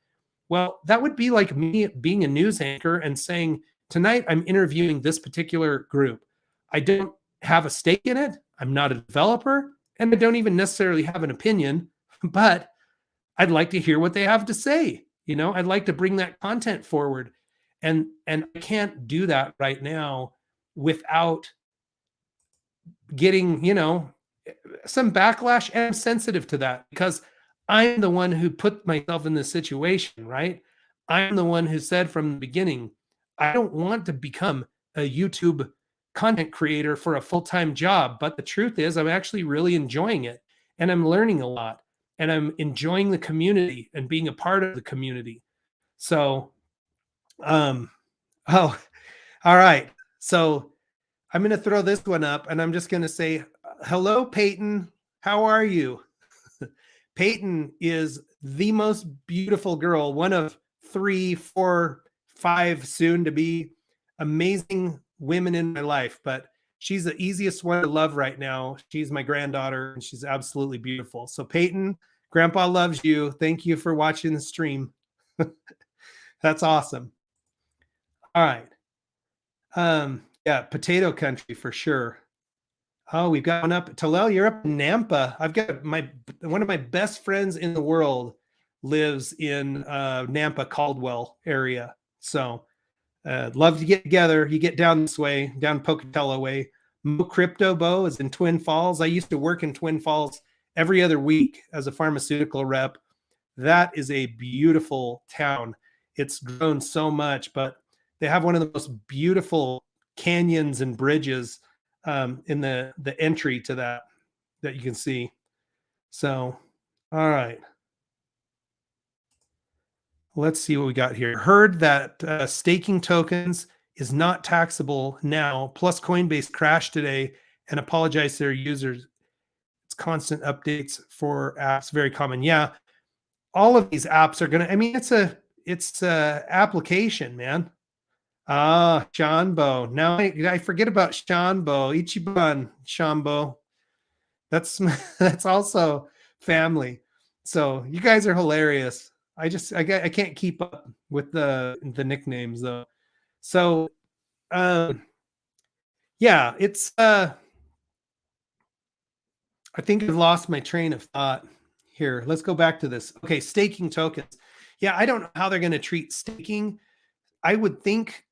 Well, that would be like me being a news anchor and saying, tonight I'm interviewing this particular group. I don't have a stake in it. I'm not a developer, and I don't even necessarily have an opinion, but I'd like to hear what they have to say. I'd like to bring that content forward. And I can't do that right now without getting, some backlash, and I'm sensitive to that because I'm the one who put myself in this situation, right? I'm the one who said from the beginning, I don't want to become a YouTube content creator for a full-time job. But the truth is, I'm actually really enjoying it, and I'm learning a lot, and I'm enjoying the community and being a part of the community. So, all right. So I'm going to throw this one up, and I'm just going to say, hello, Peyton. How are you? Peyton is the most beautiful girl, one of 3, 4, 5 soon to be amazing women in my life, but she's the easiest one to love right now. She's my granddaughter, and she's absolutely beautiful. So Peyton, Grandpa loves you. Thank you for watching the stream. That's awesome. All right. Yeah, potato country for sure. Oh, we've got one up. Talel, you're up in Nampa. I've got one of my best friends in the world lives in Nampa, Caldwell area. So love to get together. You get down this way, down Pocatello way. Mo Crypto Bo is in Twin Falls. I used to work in Twin Falls every other week as a pharmaceutical rep. That is a beautiful town. It's grown so much, but they have one of the most beautiful canyons and bridges in the entry to that you can see. So, all right. Let's see what we got here. Heard that staking tokens is not taxable now. Plus, Coinbase crashed today and apologized to their users. It's constant updates for apps, very common. Yeah, all of these apps are gonna. I mean, it's a application, man. Ah, Shanbo. Now I forget about Shanbo. Ichiban Shambo. That's also family. So you guys are hilarious. I can't keep up with the nicknames though. So yeah, it's I think I've lost my train of thought here. Let's go back to this. Okay, staking tokens. Yeah, I don't know how they're going to treat staking. I would think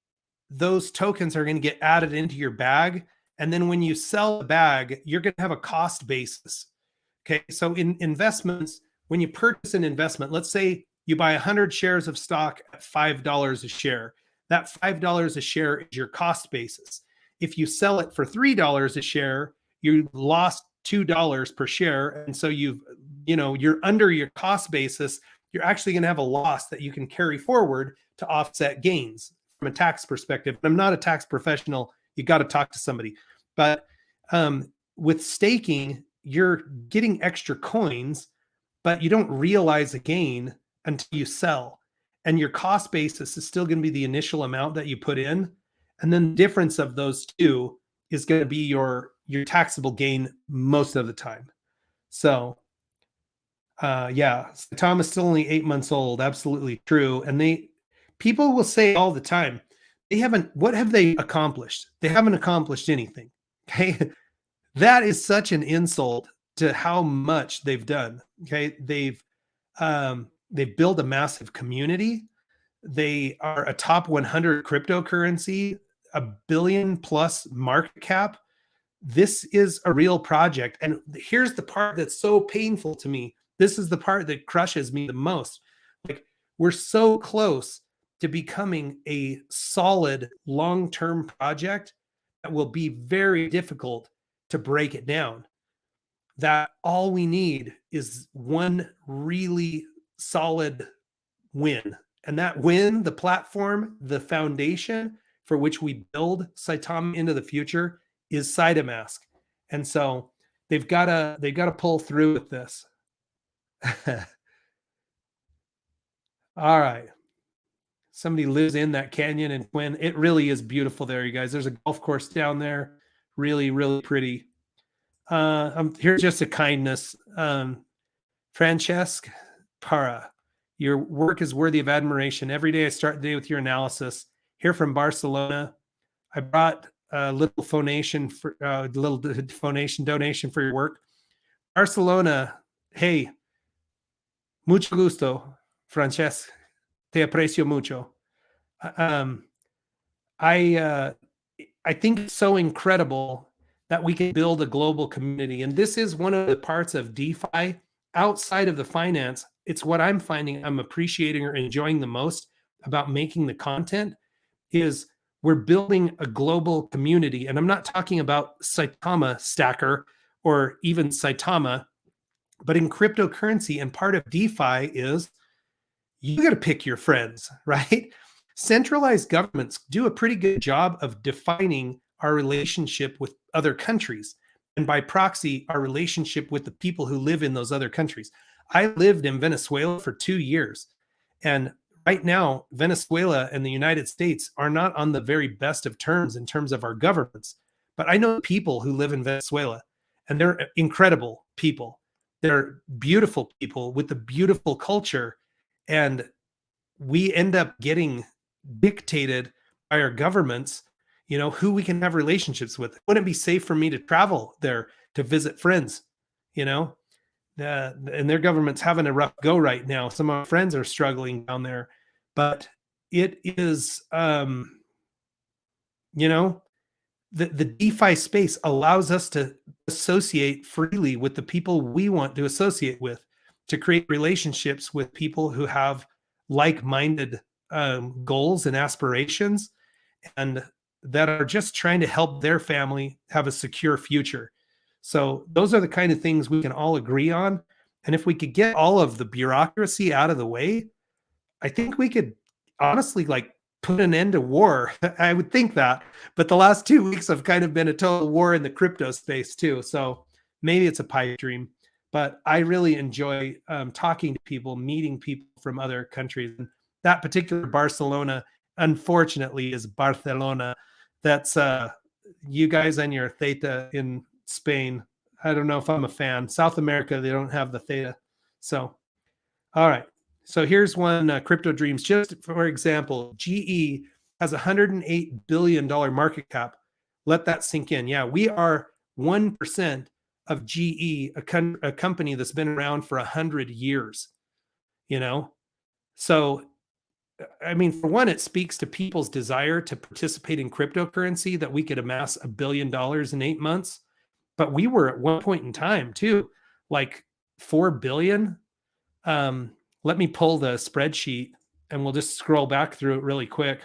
those tokens are going to get added into your bag. And then when you sell the bag, you're going to have a cost basis. Okay. So in investments, when you purchase an investment, let's say you buy 100 shares of stock at $5 a share. That $5 a share is your cost basis. If you sell it for $3 a share, you lost $2 per share. And so you're under your cost basis. You're actually going to have a loss that you can carry forward to offset gains from a tax perspective. I'm not a tax professional. You got to talk to somebody. But with staking, you're getting extra coins, but you don't realize a gain until you sell. And your cost basis is still going to be the initial amount that you put in. And then the difference of those two is going to be your taxable gain most of the time. So yeah, Saitama is still only 8 months old. Absolutely true. And people will say all the time, what have they accomplished? They haven't accomplished anything. Okay. That is such an insult to how much they've done. Okay. They've built a massive community. They are a top 100 cryptocurrency, $1 billion+ market cap. This is a real project. And here's the part that's so painful to me. This is the part that crushes me the most. Like, we're so close to becoming a solid long-term project that will be very difficult to break it down. That all we need is one really solid win. And that win, the platform, the foundation for which we build Saitama into the future, is Saitamask. And so they've got to pull through with this. All right. Somebody lives in that canyon in Quinn. It really is beautiful there, you guys. There's a golf course down there. Really, really pretty. Here's just a kindness. Francesc Para, your work is worthy of admiration. Every day I start the day with your analysis. Here from Barcelona, I brought a little donation for your work. Barcelona, hey, mucho gusto, Francesc. Te aprecio mucho. I think it's so incredible that we can build a global community. And this is one of the parts of DeFi outside of the finance. It's what I'm finding I'm appreciating or enjoying the most about making the content is we're building a global community. And I'm not talking about Saitama Stacker or even Saitama, but in cryptocurrency. And part of DeFi is you got to pick your friends, right? Centralized governments do a pretty good job of defining our relationship with other countries, and by proxy, our relationship with the people who live in those other countries. I lived in Venezuela for 2 years, and right now, Venezuela and the United States are not on the very best of terms in terms of our governments. But I know people who live in Venezuela, and they're incredible people. They're beautiful people with a beautiful culture, and we end up getting dictated by our governments, who we can have relationships with. Wouldn't it be safe for me to travel there to visit friends? And their government's having a rough go right now. Some of my friends are struggling down there, but it is, the DeFi space allows us to associate freely with the people we want to associate with, to create relationships with people who have like-minded goals and aspirations, and that are just trying to help their family have a secure future. So those are the kind of things we can all agree on. And if we could get all of the bureaucracy out of the way, I think we could honestly put an end to war. I would think that, but the last 2 weeks have kind of been a total war in the crypto space too. So maybe it's a pipe dream, but I really enjoy talking to people, meeting people from other countries. And that particular Barcelona, unfortunately, is Barcelona. That's you guys and your Theta in Spain. I don't know if I'm a fan. South America, they don't have the Theta. So, all right. So here's one, Crypto Dreams. Just for example, GE has $108 billion market cap. Let that sink in. Yeah, we are 1% of GE, a company that's been around for 100 years. So, I mean, for one, it speaks to people's desire to participate in cryptocurrency, that we could amass $1 billion in 8 months. But we were at one point in time too, like 4 billion. Let me pull the spreadsheet and we'll just scroll back through it really quick.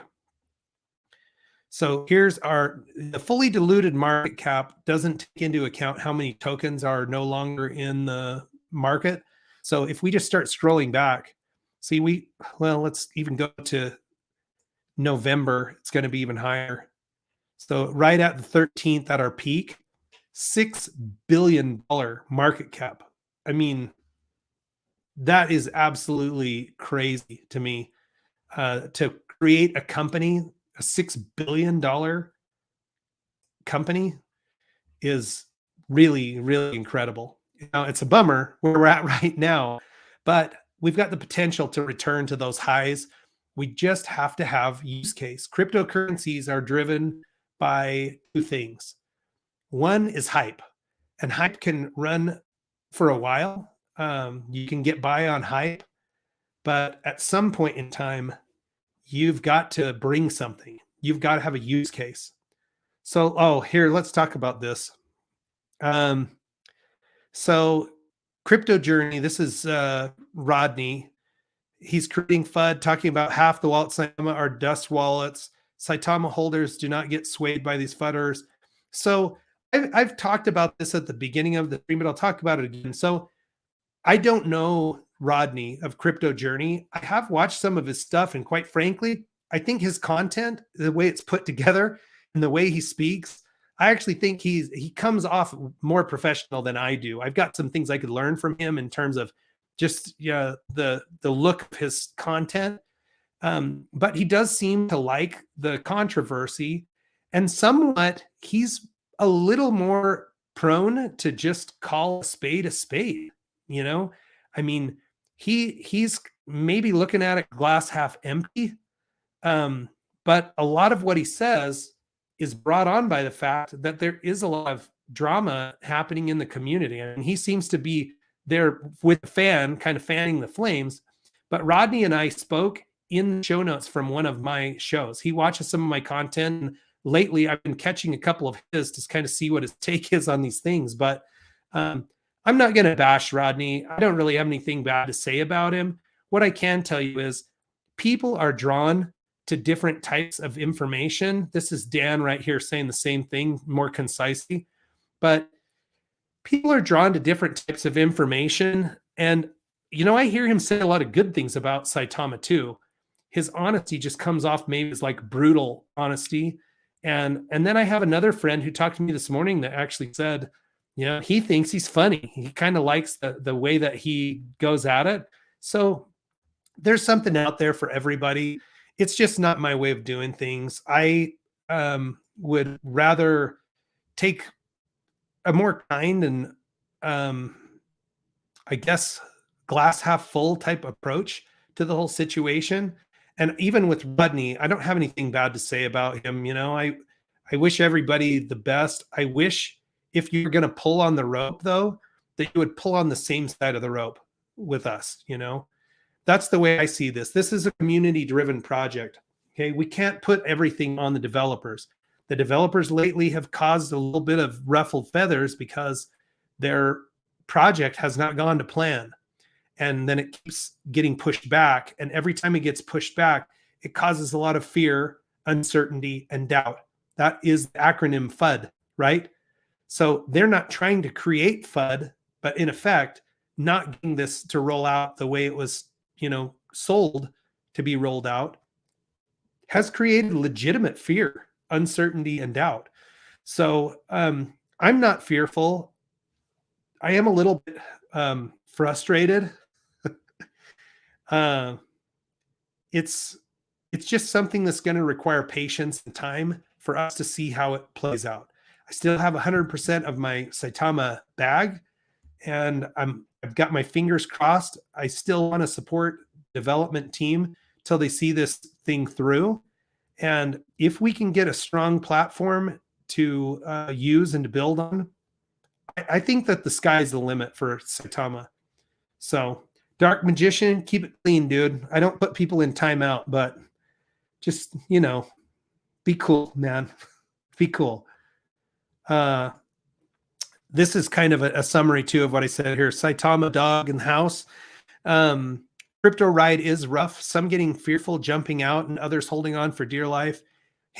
So here's the fully diluted market cap doesn't take into account how many tokens are no longer in the market. So if we just start scrolling back, see, let's even go to November. It's going to be even higher. So right at the 13th at our peak, $6 billion market cap. I mean, that is absolutely crazy to me. To create a company, a $6 billion company, is really, really incredible. Now, it's a bummer where we're at right now, but we've got the potential to return to those highs. We just have to have use case. Cryptocurrencies are driven by two things. One is hype, and hype can run for a while. You can get by on hype, but at some point in time, you've got to bring something. You've got to have a use case. So, here, let's talk about this. So Crypto Journey, this is Rodney. He's creating FUD, talking about half the wallets Saitama are dust wallets. Saitama holders do not get swayed by these FUDders. So I've talked about this at the beginning of the stream, but I'll talk about it again. So I don't know Rodney of Crypto Journey. I have watched some of his stuff, and quite frankly, I think his content, the way it's put together and the way he speaks, I actually think he comes off more professional than I do. I've got some things I could learn from him in terms of just the look of his content. But he does seem to like the controversy, and somewhat he's a little more prone to just call a spade a spade. I mean, he's maybe looking at it glass half empty. But a lot of what he says is brought on by the fact that there is a lot of drama happening in the community. And he seems to be there with a fan, kind of fanning the flames. But Rodney and I spoke in the show notes from one of my shows. He watches some of my content. And lately, I've been catching a couple of his to kind of see what his take is on these things. But I'm not going to bash Rodney. I don't really have anything bad to say about him. What I can tell you is people are drawn to different types of information. This is Dan right here saying the same thing more concisely. But people are drawn to different types of information. And, I hear him say a lot of good things about Saitama too. His honesty just comes off maybe as like brutal honesty. And then I have another friend who talked to me this morning that actually said, he thinks he's funny. He kind of likes the way that he goes at it. So there's something out there for everybody. It's just not my way of doing things. I would rather take a more kind and I guess glass half full type approach to the whole situation. And even with Rodney, I don't have anything bad to say about him. I wish everybody the best. I wish if you're going to pull on the rope, though, that you would pull on the same side of the rope with us. That's the way I see this. This is a community-driven project. Okay, we can't put everything on the developers. The developers lately have caused a little bit of ruffled feathers because their project has not gone to plan. And then it keeps getting pushed back. And every time it gets pushed back, it causes a lot of fear, uncertainty, and doubt. That is the acronym FUD, right? So they're not trying to create FUD, but in effect, not getting this to roll out the way it was, sold to be rolled out has created legitimate fear, uncertainty, and doubt. So I'm not fearful. I am a little bit frustrated. It's just something that's going to require patience and time for us to see how it plays out. I still have 100% of my Saitama bag, and I've got my fingers crossed. I still want to support development team till they see this thing through. And if we can get a strong platform to use and to build on, I think that the sky's the limit for Saitama. So, Dark Magician, keep it clean, dude. I don't put people in timeout, but just, be cool, man. Be cool. This is kind of a summary, too, of what I said here. Saitama dog in the house. Crypto ride is rough. Some getting fearful, jumping out, and others holding on for dear life.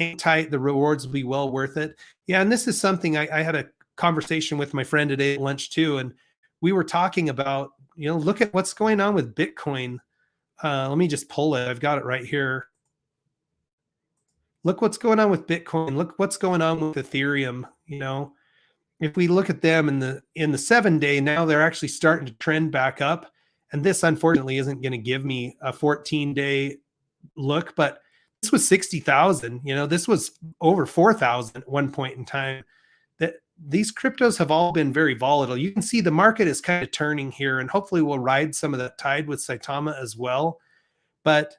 hang tight. The rewards will be well worth it. Yeah, and this is something I had a conversation with my friend today at lunch too, and we were talking about, look at what's going on with Bitcoin. Let me just pull it. I've got it right here. Look what's going on with Bitcoin. Look what's going on with Ethereum. If we look at them in the 7-day, now they're actually starting to trend back up. And this unfortunately isn't going to give me a 14-day look, but this was 60,000. This was over 4,000 at one point in time. That these cryptos have all been very volatile. You can see the market is kind of turning here, and hopefully we'll ride some of that tide with Saitama as well. But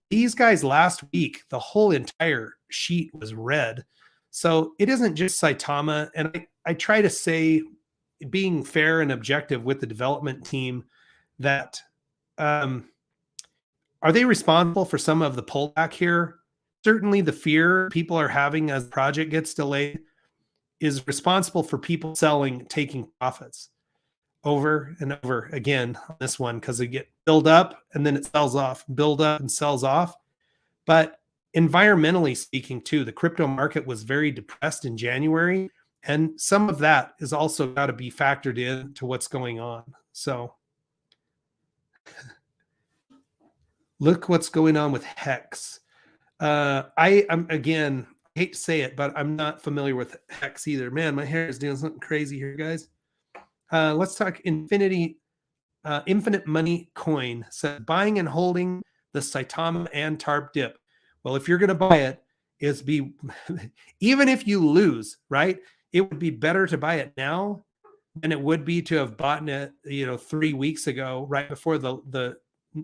these guys last week, the whole entire sheet was red. So it isn't just Saitama. And I try to say, being fair and objective with the development team, that are they responsible for some of the pullback here? Certainly the fear people are having as the project gets delayed is responsible for people selling, taking profits over and over again on this one, because they get build up and then it sells off, build up and sells off. But environmentally speaking too, the crypto market was very depressed in January, and some of that is also got to be factored in to what's going on. So look what's going on with Hex. I'm again, I hate to say it, but I'm not familiar with Hex either. Man, my hair is doing something crazy here, guys. Let's talk Infinite Money Coin. So buying and holding the Saitama and TARP dip. Well, if you're going to buy it, even if you lose, right? It would be better to buy it now than it would be to have bought it, 3 weeks ago, right before the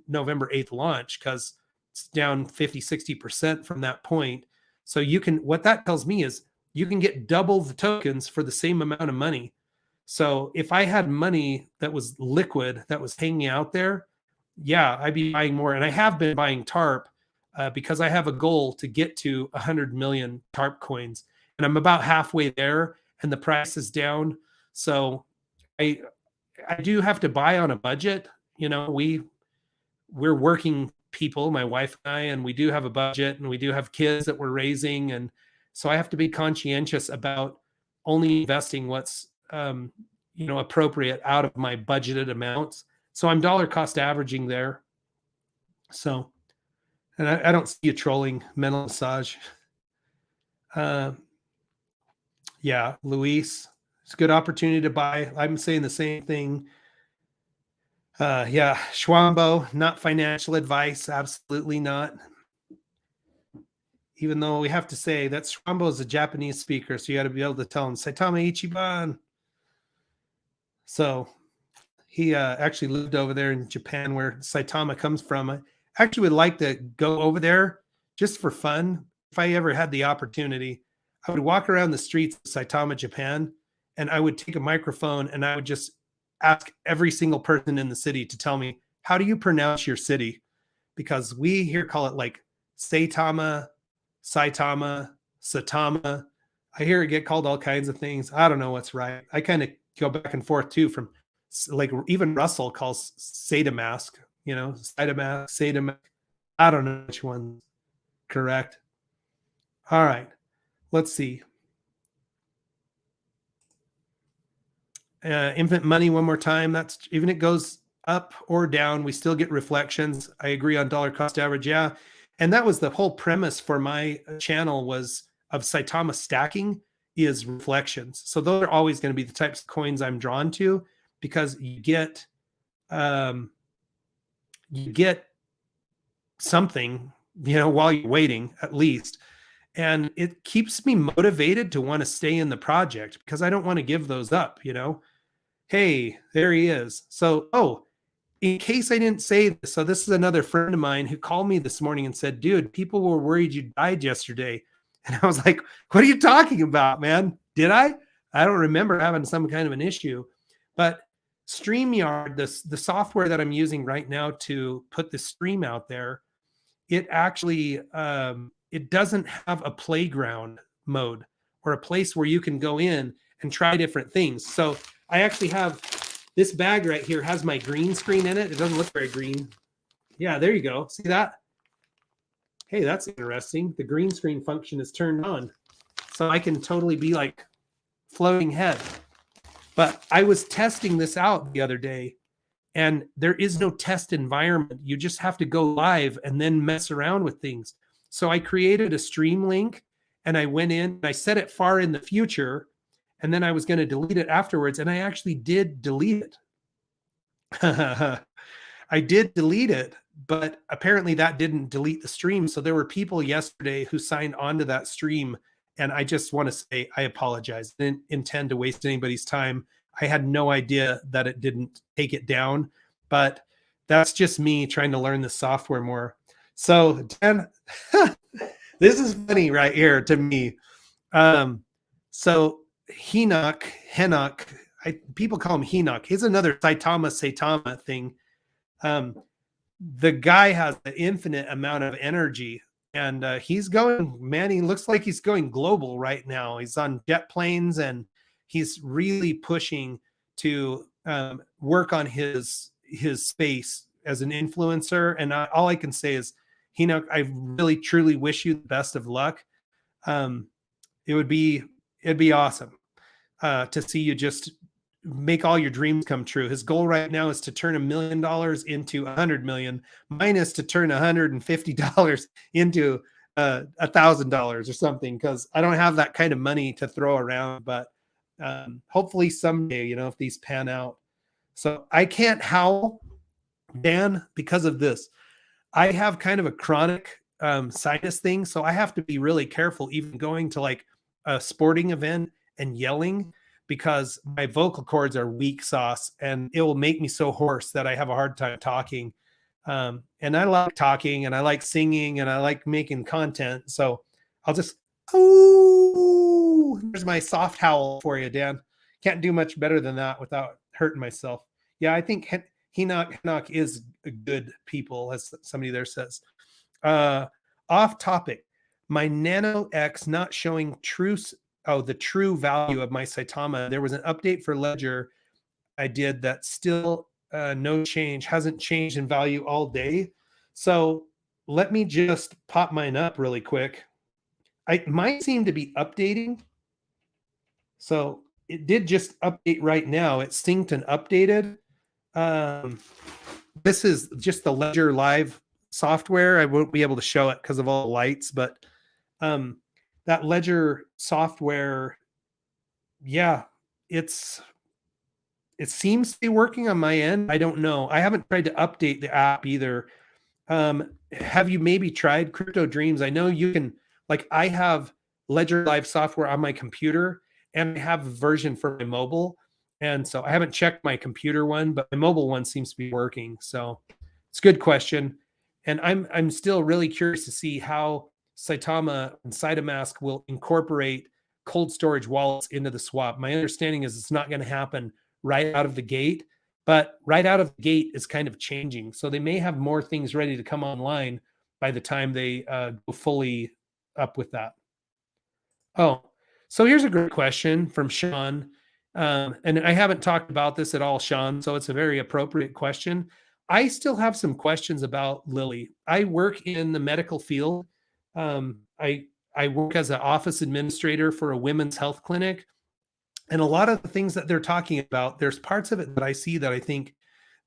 November 8th launch, because it's down 50-60% from that point. So what that tells me is you can get double the tokens for the same amount of money. So if I had money that was liquid, that was hanging out there, yeah, I'd be buying more. And I have been buying TARP because I have a goal to get to 100 million TARP coins. And I'm about halfway there, and the price is down. So I do have to buy on a budget. We're working people, my wife and I, and we do have a budget, and we do have kids that we're raising. And so I have to be conscientious about only investing what's appropriate out of my budgeted amounts. So I'm dollar cost averaging there. So, and I don't see you trolling mental massage. Yeah, Luis, it's a good opportunity to buy. I'm saying the same thing. Yeah, Schwambo, not financial advice. Absolutely not. Even though we have to say that Schwambo is a Japanese speaker, so you got to be able to tell him Saitama Ichiban. So he actually lived over there in Japan, where Saitama comes from. I actually would like to go over there just for fun. If I ever had the opportunity, I would walk around the streets of Saitama, Japan, and I would take a microphone and I would just ask every single person in the city to tell me, how do you pronounce your city? Because we here call it like Saitama, Saitama, Satama. I hear it get called all kinds of things. I don't know what's right. I kind of go back and forth too, from like even Russell calls Saitamask, Saitamask, Saitamask. I don't know which one's correct. All right, let's see. Infinite money one more time. That's even it goes up or down, we still get reflections. I agree on dollar cost average. Yeah. And that was the whole premise for my channel, was of Saitama stacking is reflections. So those are always going to be the types of coins I'm drawn to, because you get something, while you're waiting, at least. And it keeps me motivated to want to stay in the project, because I don't want to give those up, Hey, there he is. So, in case I didn't say this, so this is another friend of mine who called me this morning and said, dude, people were worried you died yesterday. And I was like, what are you talking about, man? Did I? I don't remember having some kind of an issue. But StreamYard, the software that I'm using right now to put the stream out there, it actually, it doesn't have a playground mode or a place where you can go in and try different things. So I actually have this bag right here, has my green screen in it. It doesn't look very green. Yeah, there you go. See that? hey, that's interesting. The green screen function is turned on. So I can totally be like floating head. But I was testing this out the other day, and there is no test environment. You just have to go live and then mess around with things. So I created a stream link, and I went in, I set it far in the future, and then I was going to delete it afterwards. And I actually did delete it. I did delete it, but apparently that didn't delete the stream. So there were people yesterday who signed onto that stream. And I just want to say, I apologize. I didn't intend to waste anybody's time. I had no idea that it didn't take it down, but that's just me trying to learn the software more. So Dan, this is funny right here to me. So Henoch, people call him Henoch. He's another Saitama thing. The guy has an infinite amount of energy, and he's going, man, he looks like he's going global right now. He's on jet planes, and he's really pushing to work on his space as an influencer. And all I can say is, Henoch, I really truly wish you the best of luck. It'd be awesome to see you just make all your dreams come true. His goal right now is to turn $1 million into 100 million. Mine is to turn $150 into $1,000 or something, because I don't have that kind of money to throw around. But hopefully someday, if these pan out. So I can't howl, Dan, because of this. I have kind of a chronic sinus thing, so I have to be really careful even going to like a sporting event and yelling, because my vocal cords are weak sauce and it will make me so hoarse that I have a hard time talking. And I like talking, and I like singing, and I like making content. So I'll just, oh, there's my soft howl for you, Dan. Can't do much better than that without hurting myself. Yeah, I think Henoch is a good people, as somebody there says. Off topic. My Nano X not showing the true value of my Saitama. There was an update for Ledger I did that still no change, hasn't changed in value all day. So let me just pop mine up really quick. Mine seemed to be updating. So it did just update right now. It synced and updated. This is just the Ledger Live software. I won't be able to show it because of all the lights, but that Ledger software, yeah, it seems to be working on my end. I don't know. I haven't tried to update the app either. Have you maybe tried Crypto Dreams? I know you can, like, I have Ledger Live software on my computer, and I have a version for my mobile. And so I haven't checked my computer one, but my mobile one seems to be working. So it's a good question. And I'm still really curious to see how Saitama and Saitamask will incorporate cold storage wallets into the swap. My understanding is it's not going to happen right out of the gate, but right out of the gate is kind of changing. So they may have more things ready to come online by the time they go fully up with that. Oh, so here's a great question from Sean. And I haven't talked about this at all, Sean, so it's a very appropriate question. I still have some questions about Lily. I work in the medical field. I work as an office administrator for a women's health clinic. And a lot of the things that they're talking about, there's parts of it that I see that I think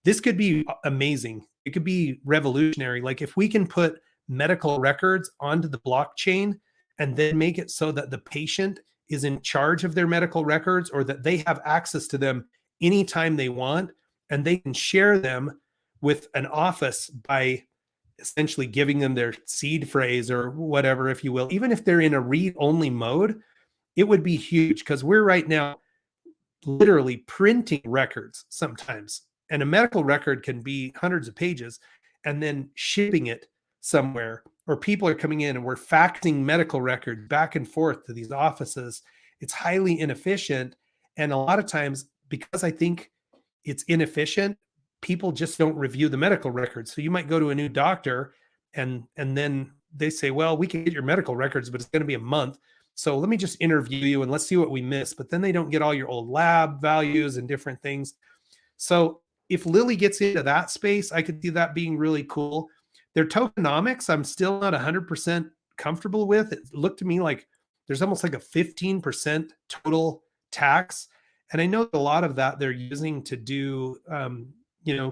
this could be amazing. It could be revolutionary. Like if we can put medical records onto the blockchain and then make it so that the patient is in charge of their medical records, or that they have access to them anytime they want, and they can share them with an office by essentially giving them their seed phrase or whatever, if you will, even if they're in a read-only mode, it would be huge, because we're right now literally printing records sometimes. And a medical record can be hundreds of pages, and then shipping it somewhere, or people are coming in and we're faxing medical records back and forth to these offices. It's highly inefficient. And a lot of times, because I think it's inefficient, people just don't review the medical records. So you might go to a new doctor and then they say, well, we can get your medical records, but it's going to be a month. So let me just interview you and let's see what we missed. But then they don't get all your old lab values and different things. So if Lily gets into that space, I could see that being really cool. Their tokenomics, I'm still not 100% comfortable with. It looked to me like there's almost like a 15% total tax. And I know a lot of that they're using to do,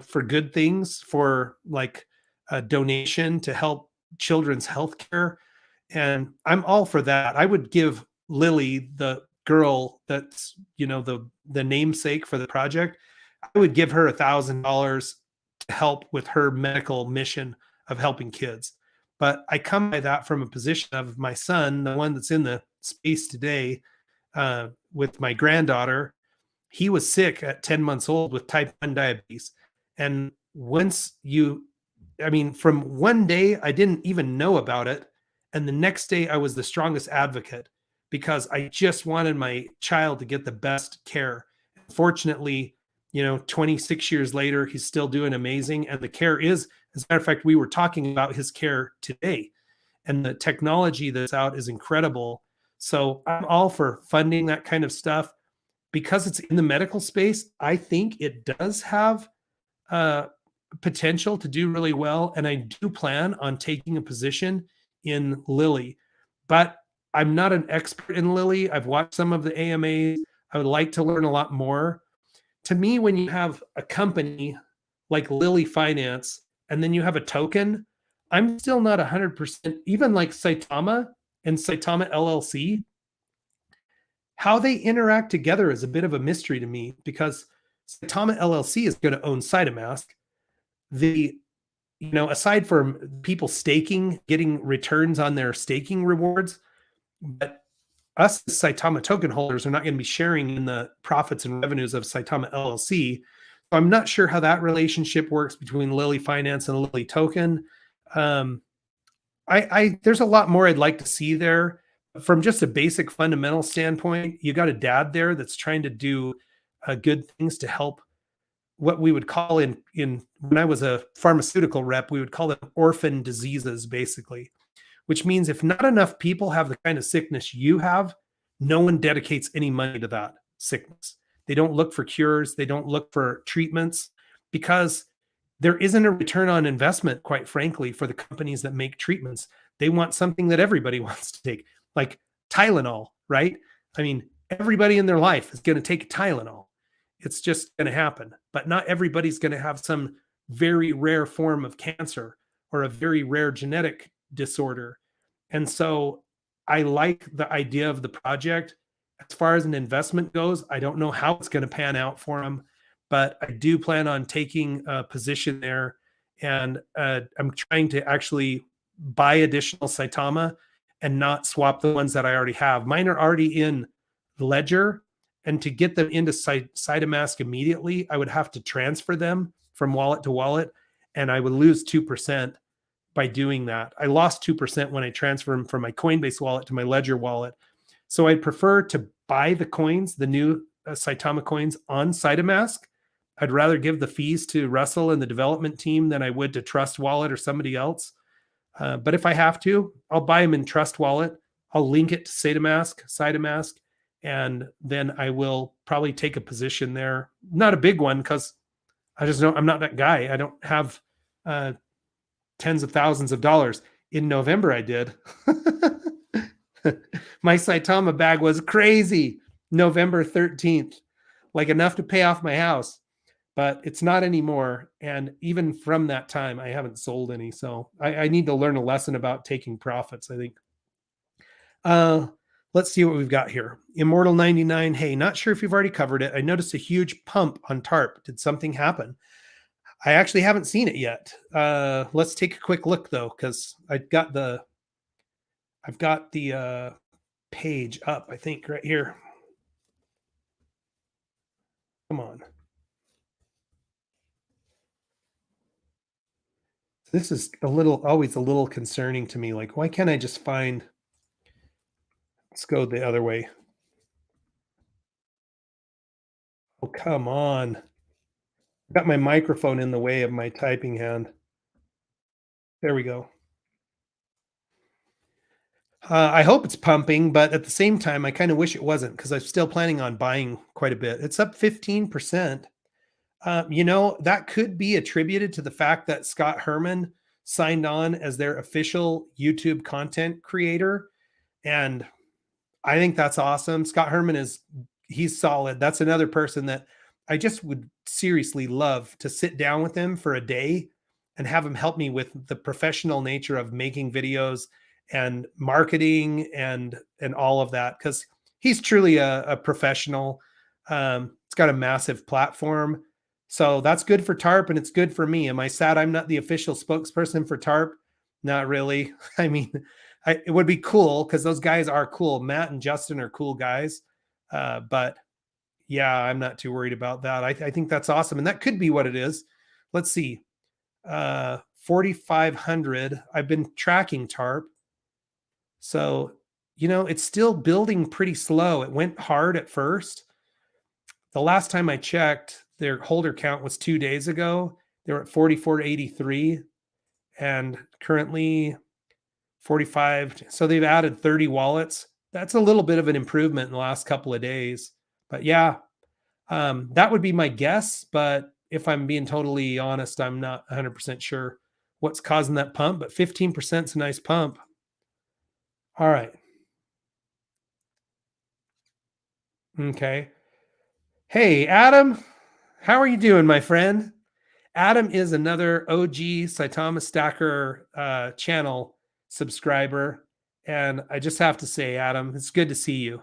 for good things, for like a donation to help children's healthcare. And I'm all for that. I would give Lily, the girl that's, the namesake for the project, I would give her $1,000 to help with her medical mission of helping kids. But I come by that from a position of my son, the one that's in the space today, with my granddaughter. He was sick at 10 months old with type 1 diabetes. And from one day, I didn't even know about it. And the next day, I was the strongest advocate because I just wanted my child to get the best care. Fortunately, 26 years later, he's still doing amazing. And the care is, as a matter of fact, we were talking about his care today. And the technology that's out is incredible. So I'm all for funding that kind of stuff because it's in the medical space. I think it does have potential to do really well. And I do plan on taking a position in Lilly, but I'm not an expert in Lilly. I've watched some of the AMAs. I would like to learn a lot more. To me, when you have a company like Lilly Finance and then you have a token, I'm still not 100%, even like Saitama and Saitama LLC, how they interact together is a bit of a mystery to me because Saitama LLC is going to own Saitamask. Aside from people staking, getting returns on their staking rewards, but us as Saitama token holders are not going to be sharing in the profits and revenues of Saitama LLC. So I'm not sure how that relationship works between Lilly Finance and Lilly Token. There's a lot more I'd like to see there. From just a basic fundamental standpoint, you got a dad there that's trying to do good things to help what we would call in when I was a pharmaceutical rep, we would call them orphan diseases, basically, which means if not enough people have the kind of sickness you have, no one dedicates any money to that sickness. They don't look for cures. They don't look for treatments because there isn't a return on investment, quite frankly, for the companies that make treatments. They want something that everybody wants to take, like Tylenol, right? I mean, everybody in their life is going to take Tylenol. It's just going to happen. But not everybody's going to have some very rare form of cancer or a very rare genetic disorder. And so I like the idea of the project. As far as an investment goes, I don't know how it's going to pan out for them, but I do plan on taking a position there. And I'm trying to actually buy additional Saitama and not swap the ones that I already have. Mine are already in Ledger. And to get them into Saitamask immediately, I would have to transfer them from wallet to wallet, and I would lose 2% by doing that. I lost 2% when I transferred them from my Coinbase wallet to my Ledger wallet. So I'd prefer to buy the coins, the new Saitama coins on Saitamask. I'd rather give the fees to Russell and the development team than I would to Trust Wallet or somebody else. But if I have to, I'll buy them in Trust Wallet. I'll link it to Saitamask. And then I will probably take a position there. Not a big one because I just don't, I'm not that guy. I don't have tens of thousands of dollars. In November, I did. My Saitama bag was crazy. November 13th, like enough to pay off my house, but it's not anymore. And even from that time, I haven't sold any. So I need to learn a lesson about taking profits, I think. Let's see what we've got here. Immortal 99. Hey, not sure if you've already covered it. I noticed a huge pump on TARP. Did something happen? I actually haven't seen it yet. Let's take a quick look though, because I've got the page up, I think, right here. Come on. This is always a little concerning to me. Like, why can't I just find, let's go the other way. Oh, come on. I've got my microphone in the way of my typing hand. There we go. I hope it's pumping, but at the same time, I kind of wish it wasn't because I'm still planning on buying quite a bit. It's up 15%. That could be attributed to the fact that Scott Herman signed on as their official YouTube content creator. And I think that's awesome. Scott Herman he's solid. That's another person that I just would seriously love to sit down with him for a day and have him help me with the professional nature of making videos and marketing and all of that, because he's truly a professional. It's got a massive platform. So that's good for TARP and it's good for me. Am I sad I'm not the official spokesperson for TARP? Not really. I mean, it would be cool because those guys are cool. Matt and Justin are cool guys. But yeah, I'm not too worried about that. I think that's awesome. And that could be what it is. Let's see. 4,500. I've been tracking TARP. So, it's still building pretty slow. It went hard at first. The last time I checked, their holder count was 2 days ago. They were at 4,483 and currently 45. So they've added 30 wallets. That's a little bit of an improvement in the last couple of days. But yeah, that would be my guess. But if I'm being totally honest, I'm not 100% sure what's causing that pump. But 15% is a nice pump. All right. Okay. Hey, Adam, how are you doing, my friend? Adam is another OG Saitama Stacker channel subscriber. And I just have to say, Adam, it's good to see you.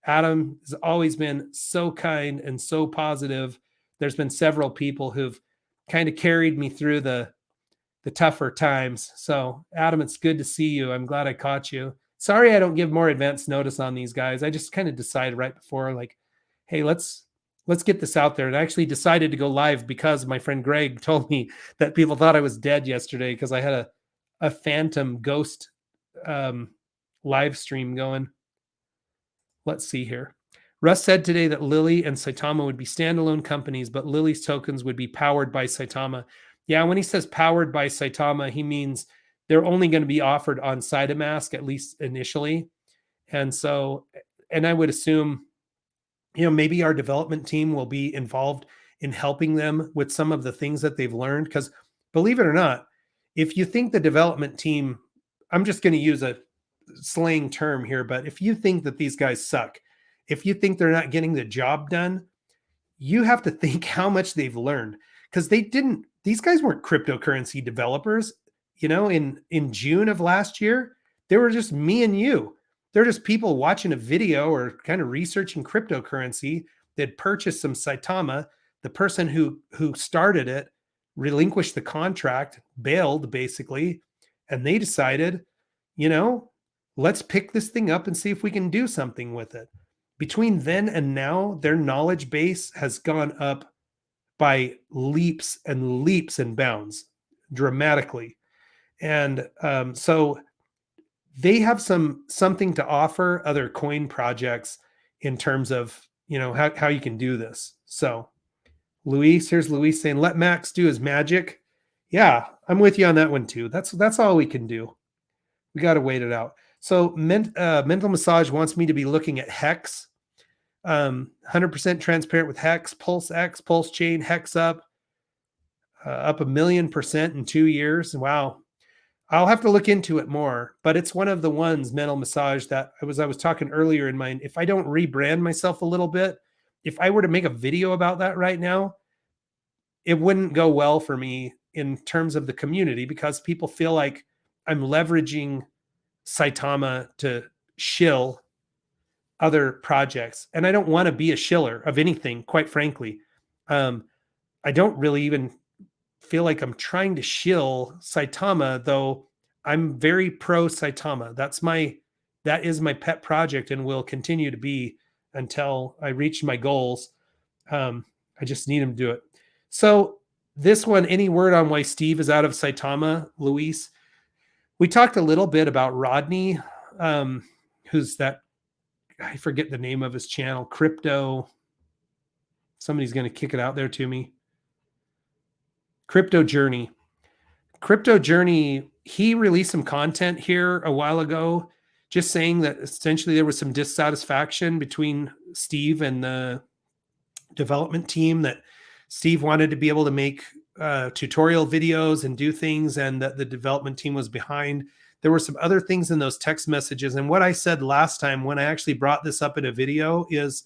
Adam has always been so kind and so positive. There's been several people who've kind of carried me through the tougher times. So, Adam, it's good to see you. I'm glad I caught you. Sorry I don't give more advance notice on these guys. I just kind of decided right before, like, hey, let's get this out there. And I actually decided to go live because my friend Greg told me that people thought I was dead yesterday because I had a phantom ghost live stream going. Let's see here. Russ said today that Lily and Saitama would be standalone companies, but Lily's tokens would be powered by Saitama. Yeah, when he says powered by Saitama, he means they're only going to be offered on SidaMask, at least initially. And so, and I would assume, maybe our development team will be involved in helping them with some of the things that they've learned. Because believe it or not, if you think the development team, I'm just going to use a slang term here, but if you think that these guys suck, if you think they're not getting the job done, you have to think how much they've learned, because these guys weren't cryptocurrency developers. In June of last year, they were just me and you. They're just people watching a video or kind of researching cryptocurrency. They'd purchased some Saitama. The person who started it relinquished the contract, bailed basically, and they decided, let's pick this thing up and see if we can do something with it. Between then and now, their knowledge base has gone up by leaps and bounds, dramatically. And so they have something to offer other coin projects in terms of, how you can do this. So here's Luis saying, let Max do his magic. Yeah, I'm with you on that one too. That's all we can do. We got to wait it out. So Mental Massage wants me to be looking at Hex. 100% transparent with Hex, Pulse X, Pulse Chain, Hex up 1,000,000% in 2 years. Wow. I'll have to look into it more, but it's one of the ones, Mental Massage, that I was talking earlier in mine. If I don't rebrand myself a little bit, if I were to make a video about that right now, it wouldn't go well for me in terms of the community, because people feel like I'm leveraging Saitama to shill other projects. And I don't want to be a shiller of anything, quite frankly. I don't really even feel like I'm trying to shill Saitama, though I'm very pro Saitama. That is my pet project and will continue to be until I reach my goals. I just need him to do it. So this one, any word on why Steve is out of Saitama, Luis? We talked a little bit about Rodney, who's that, I forget the name of his channel, Crypto. Somebody's going to kick it out there to me. Crypto Journey. He released some content here a while ago, just saying that essentially there was some dissatisfaction between Steve and the development team, that Steve wanted to be able to make tutorial videos and do things, and that the development team was behind. There were some other things in those text messages. And what I said last time when I actually brought this up in a video is,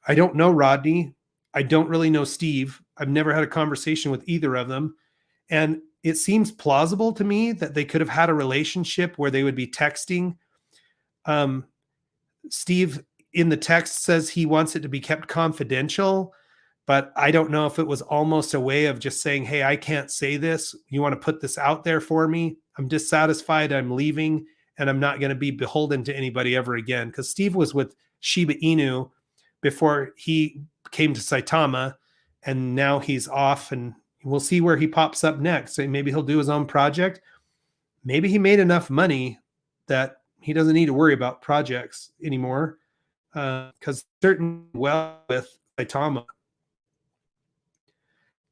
I don't know Rodney. I don't really know Steve. I've never had a conversation with either of them. And it seems plausible to me that they could have had a relationship where they would be texting. Steve in the text says he wants it to be kept confidential, but I don't know if it was almost a way of just saying, hey, I can't say this. You want to put this out there for me? I'm dissatisfied. I'm leaving, and I'm not going to be beholden to anybody ever again. Because Steve was with Shiba Inu before he came to Saitama, and now he's off, and we'll see where he pops up next. So maybe he'll do his own project. Maybe he made enough money that he doesn't need to worry about projects anymore, because certainly well with Saitama.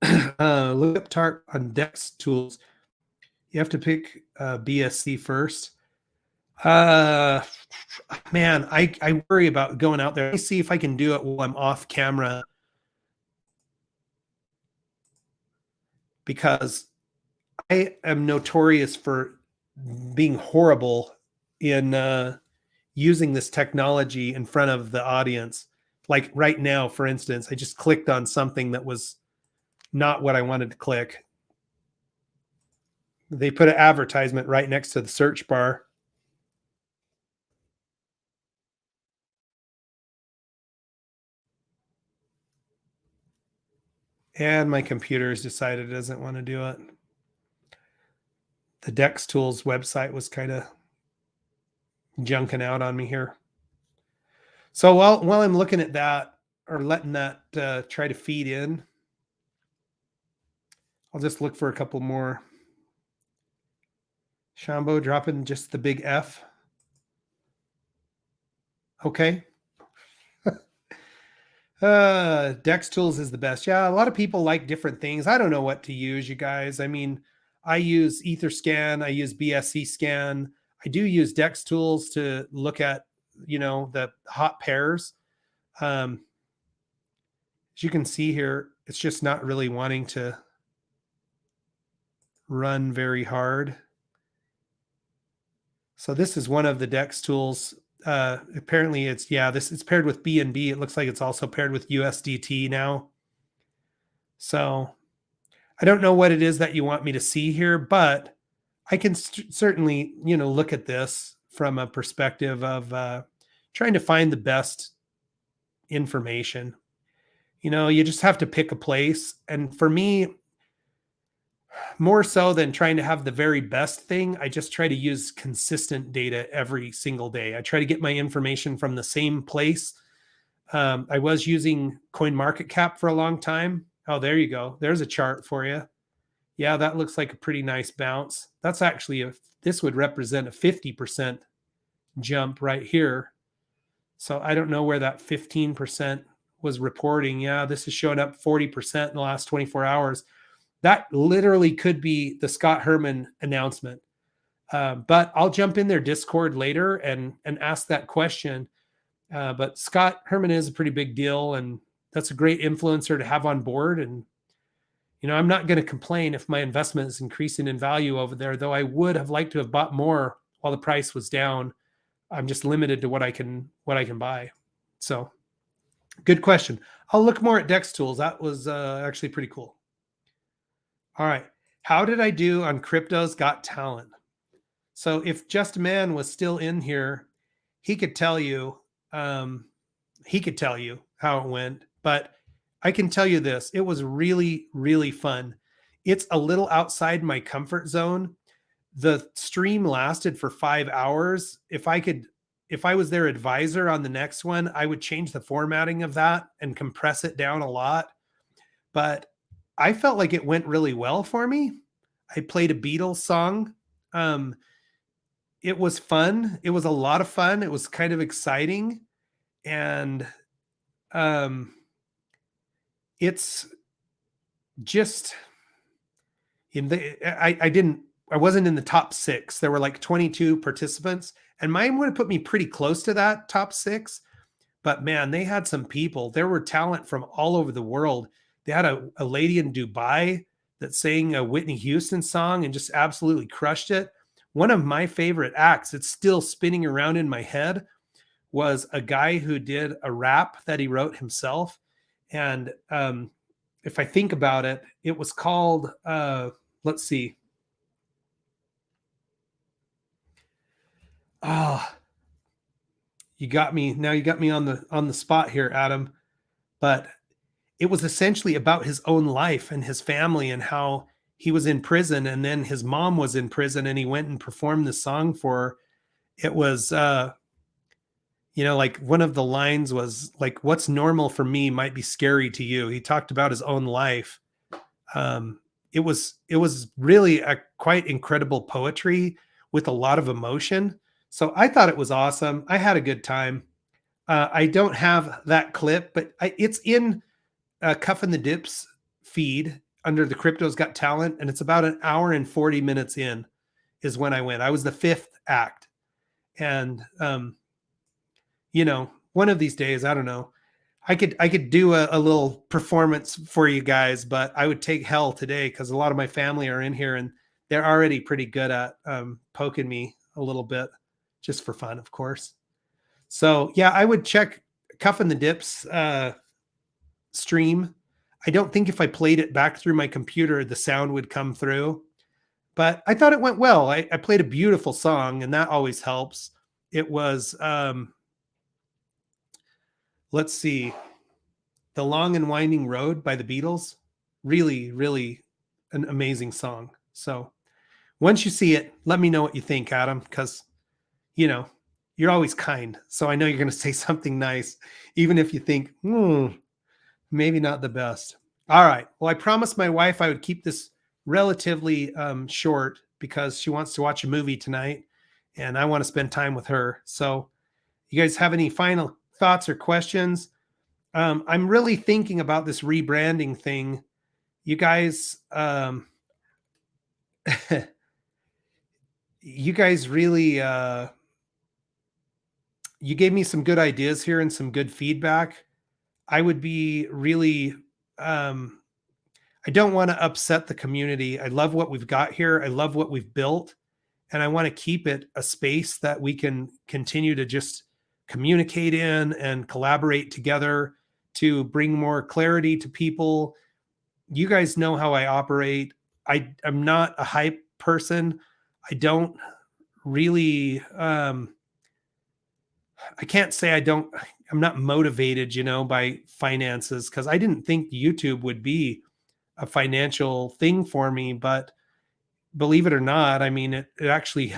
Look up TARP on DEX tools. You have to pick BSC first. Man, I worry about going out there. Let me see if I can do it while I'm off camera, because I am notorious for being horrible in using this technology in front of the audience. Like right now, for instance, I just clicked on something that was not what I wanted to click. They put an advertisement right next to the search bar. And my computer has decided it doesn't want to do it. The DEX Tools website was kind of junking out on me here. So while I'm looking at that, or letting that try to feed in, I'll just look for a couple more. Shambo dropping just the big F. Okay. Dex Tools is the best. Yeah, a lot of people like different things. I don't know what to use, you guys. I mean, I use Etherscan. I use BSC Scan. I do use Dex Tools to look at, the hot pairs. As you can see here, it's just not really wanting to run very hard. So this is one of the Dex Tools. Apparently it's paired with BNB. It looks like it's also paired with USDT now. So I don't know what it is that you want me to see here, but I can certainly, look at this from a perspective of trying to find the best information. You just have to pick a place. And for me, more so than trying to have the very best thing, I just try to use consistent data every single day. I try to get my information from the same place. I was using CoinMarketCap for a long time. Oh, there you go. There's a chart for you. Yeah, that looks like a pretty nice bounce. That's actually this would represent a 50% jump right here. So I don't know where that 15% was reporting. Yeah, this is showing up 40% in the last 24 hours. That literally could be the Scott Herman announcement. But I'll jump in their Discord later and ask that question. But Scott Herman is a pretty big deal, and that's a great influencer to have on board. And, I'm not going to complain if my investment is increasing in value over there, though I would have liked to have bought more while the price was down. I'm just limited to what I can buy. So good question. I'll look more at Dex Tools. That was actually pretty cool. All right. How did I do on Crypto's Got Talent? So if Just Man was still in here, he could tell you how it went, but I can tell you this. It was really, really fun. It's a little outside my comfort zone. The stream lasted for 5 hours. If I was their advisor on the next one, I would change the formatting of that and compress it down a lot. But I felt like it went really well for me. I played a Beatles song. It was fun. It was a lot of fun. It was kind of exciting. And it's just I wasn't in the top 6. There were like 22 participants, and mine would have put me pretty close to that top 6. But man, they had some people. There were talent from all over the world. They had a lady in Dubai that sang a Whitney Houston song and just absolutely crushed it. One of my favorite acts, it's still spinning around in my head, was a guy who did a rap that he wrote himself. And if I think about it, it was called, let's see. Oh, you got me. Now you got me on the spot here, Adam. But it was essentially about his own life and his family and how he was in prison and then his mom was in prison and he went and performed the song for her. It was like one of the lines was like, what's normal for me might be scary to you. He talked about his own life. It was really a quite incredible poetry with a lot of emotion. So I thought it was awesome. I had a good time. I don't have that clip, but it's in Cuff and the Dips feed under the Crypto's Got Talent, and it's about an hour and 40 minutes in is when I went. I was the fifth act. And one of these days, I don't know, I could do a little performance for you guys, but I would take hell today because a lot of my family are in here and they're already pretty good at poking me a little bit just for fun, of course. So yeah, I would check Cuff and the Dips stream. I don't think if I played it back through my computer, the sound would come through, but I thought it went well. I played a beautiful song and that always helps. It was, let's see, The Long and Winding Road by the Beatles. Really, really an amazing song. So once you see it, let me know what you think, Adam, because, you're always kind. So I know you're going to say something nice, even if you think, maybe not the best. All right. Well, I promised my wife I would keep this relatively short because she wants to watch a movie tonight and I want to spend time with her. So you guys have any final thoughts or questions? I'm really thinking about this rebranding thing. You guys, you guys really, you gave me some good ideas here and some good feedback. I would be really, I don't want to upset the community. I love what we've got here. I love what we've built. And I want to keep it a space that we can continue to just communicate in and collaborate together to bring more clarity to people. You guys know how I operate. I'm not a hype person. I don't really, I can't say I'm not motivated, by finances because I didn't think YouTube would be a financial thing for me. But believe it or not, I mean, it actually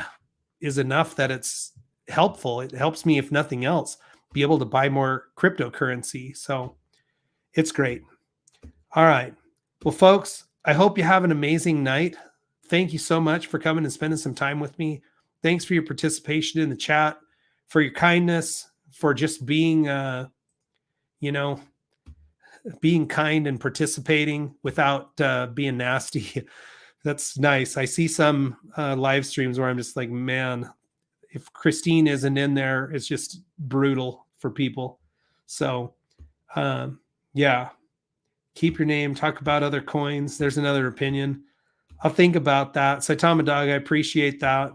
is enough that it's helpful. It helps me, if nothing else, be able to buy more cryptocurrency. So it's great. All right. Well, folks, I hope you have an amazing night. Thank you so much for coming and spending some time with me. Thanks for your participation in the chat, for your kindness, for just being, being kind and participating without being nasty. That's nice. I see some live streams where I'm just like, man, if Christine isn't in there, it's just brutal for people. So, yeah, keep your name, talk about other coins. There's another opinion. I'll think about that. Saitama Dog, I appreciate that.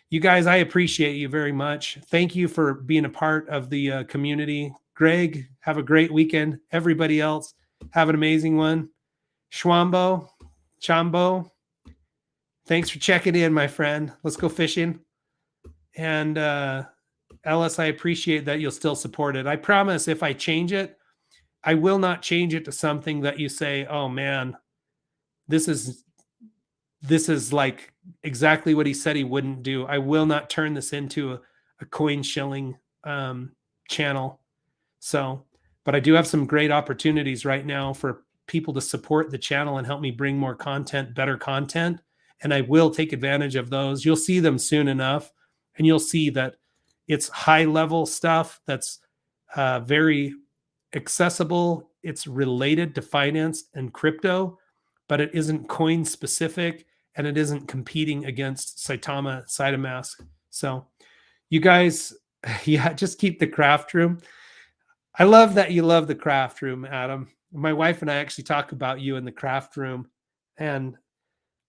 You guys, I appreciate you very much. Thank you for being a part of the community. Greg, have a great weekend. Everybody else, have an amazing one. Schwambo, Chambo, thanks for checking in, my friend. Let's go fishing. And Ellis, I appreciate that you'll still support it. I promise if I change it, I will not change it to something that you say, oh man, this is like exactly what he said he wouldn't do. I will not turn this into a coin shilling channel. So, but I do have some great opportunities right now for people to support the channel and help me bring more content, better content. And I will take advantage of those. You'll see them soon enough. And you'll see that it's high level stuff that's very accessible. It's related to finance and crypto, but it isn't coin specific and it isn't competing against Saitama Saitamask. So you guys, yeah, just keep the craft room. I love that you love the craft room, Adam. My wife and I actually talk about you in the craft room, and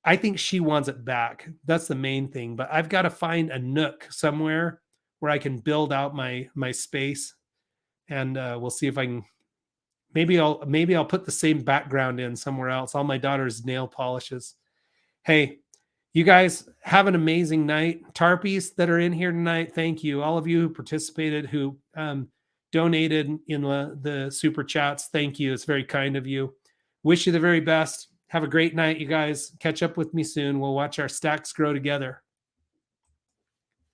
I think she wants it back. That's the main thing. But I've got to find a nook somewhere where I can build out my space, and we'll see if I can. Maybe I'll put the same background in somewhere else. All my daughter's nail polishes. Hey, you guys have an amazing night. Tarpies that are in here tonight, thank you. All of you who participated, who donated in the super chats, thank you. It's very kind of you. Wish you the very best. Have a great night, you guys. Catch up with me soon. We'll watch our stacks grow together.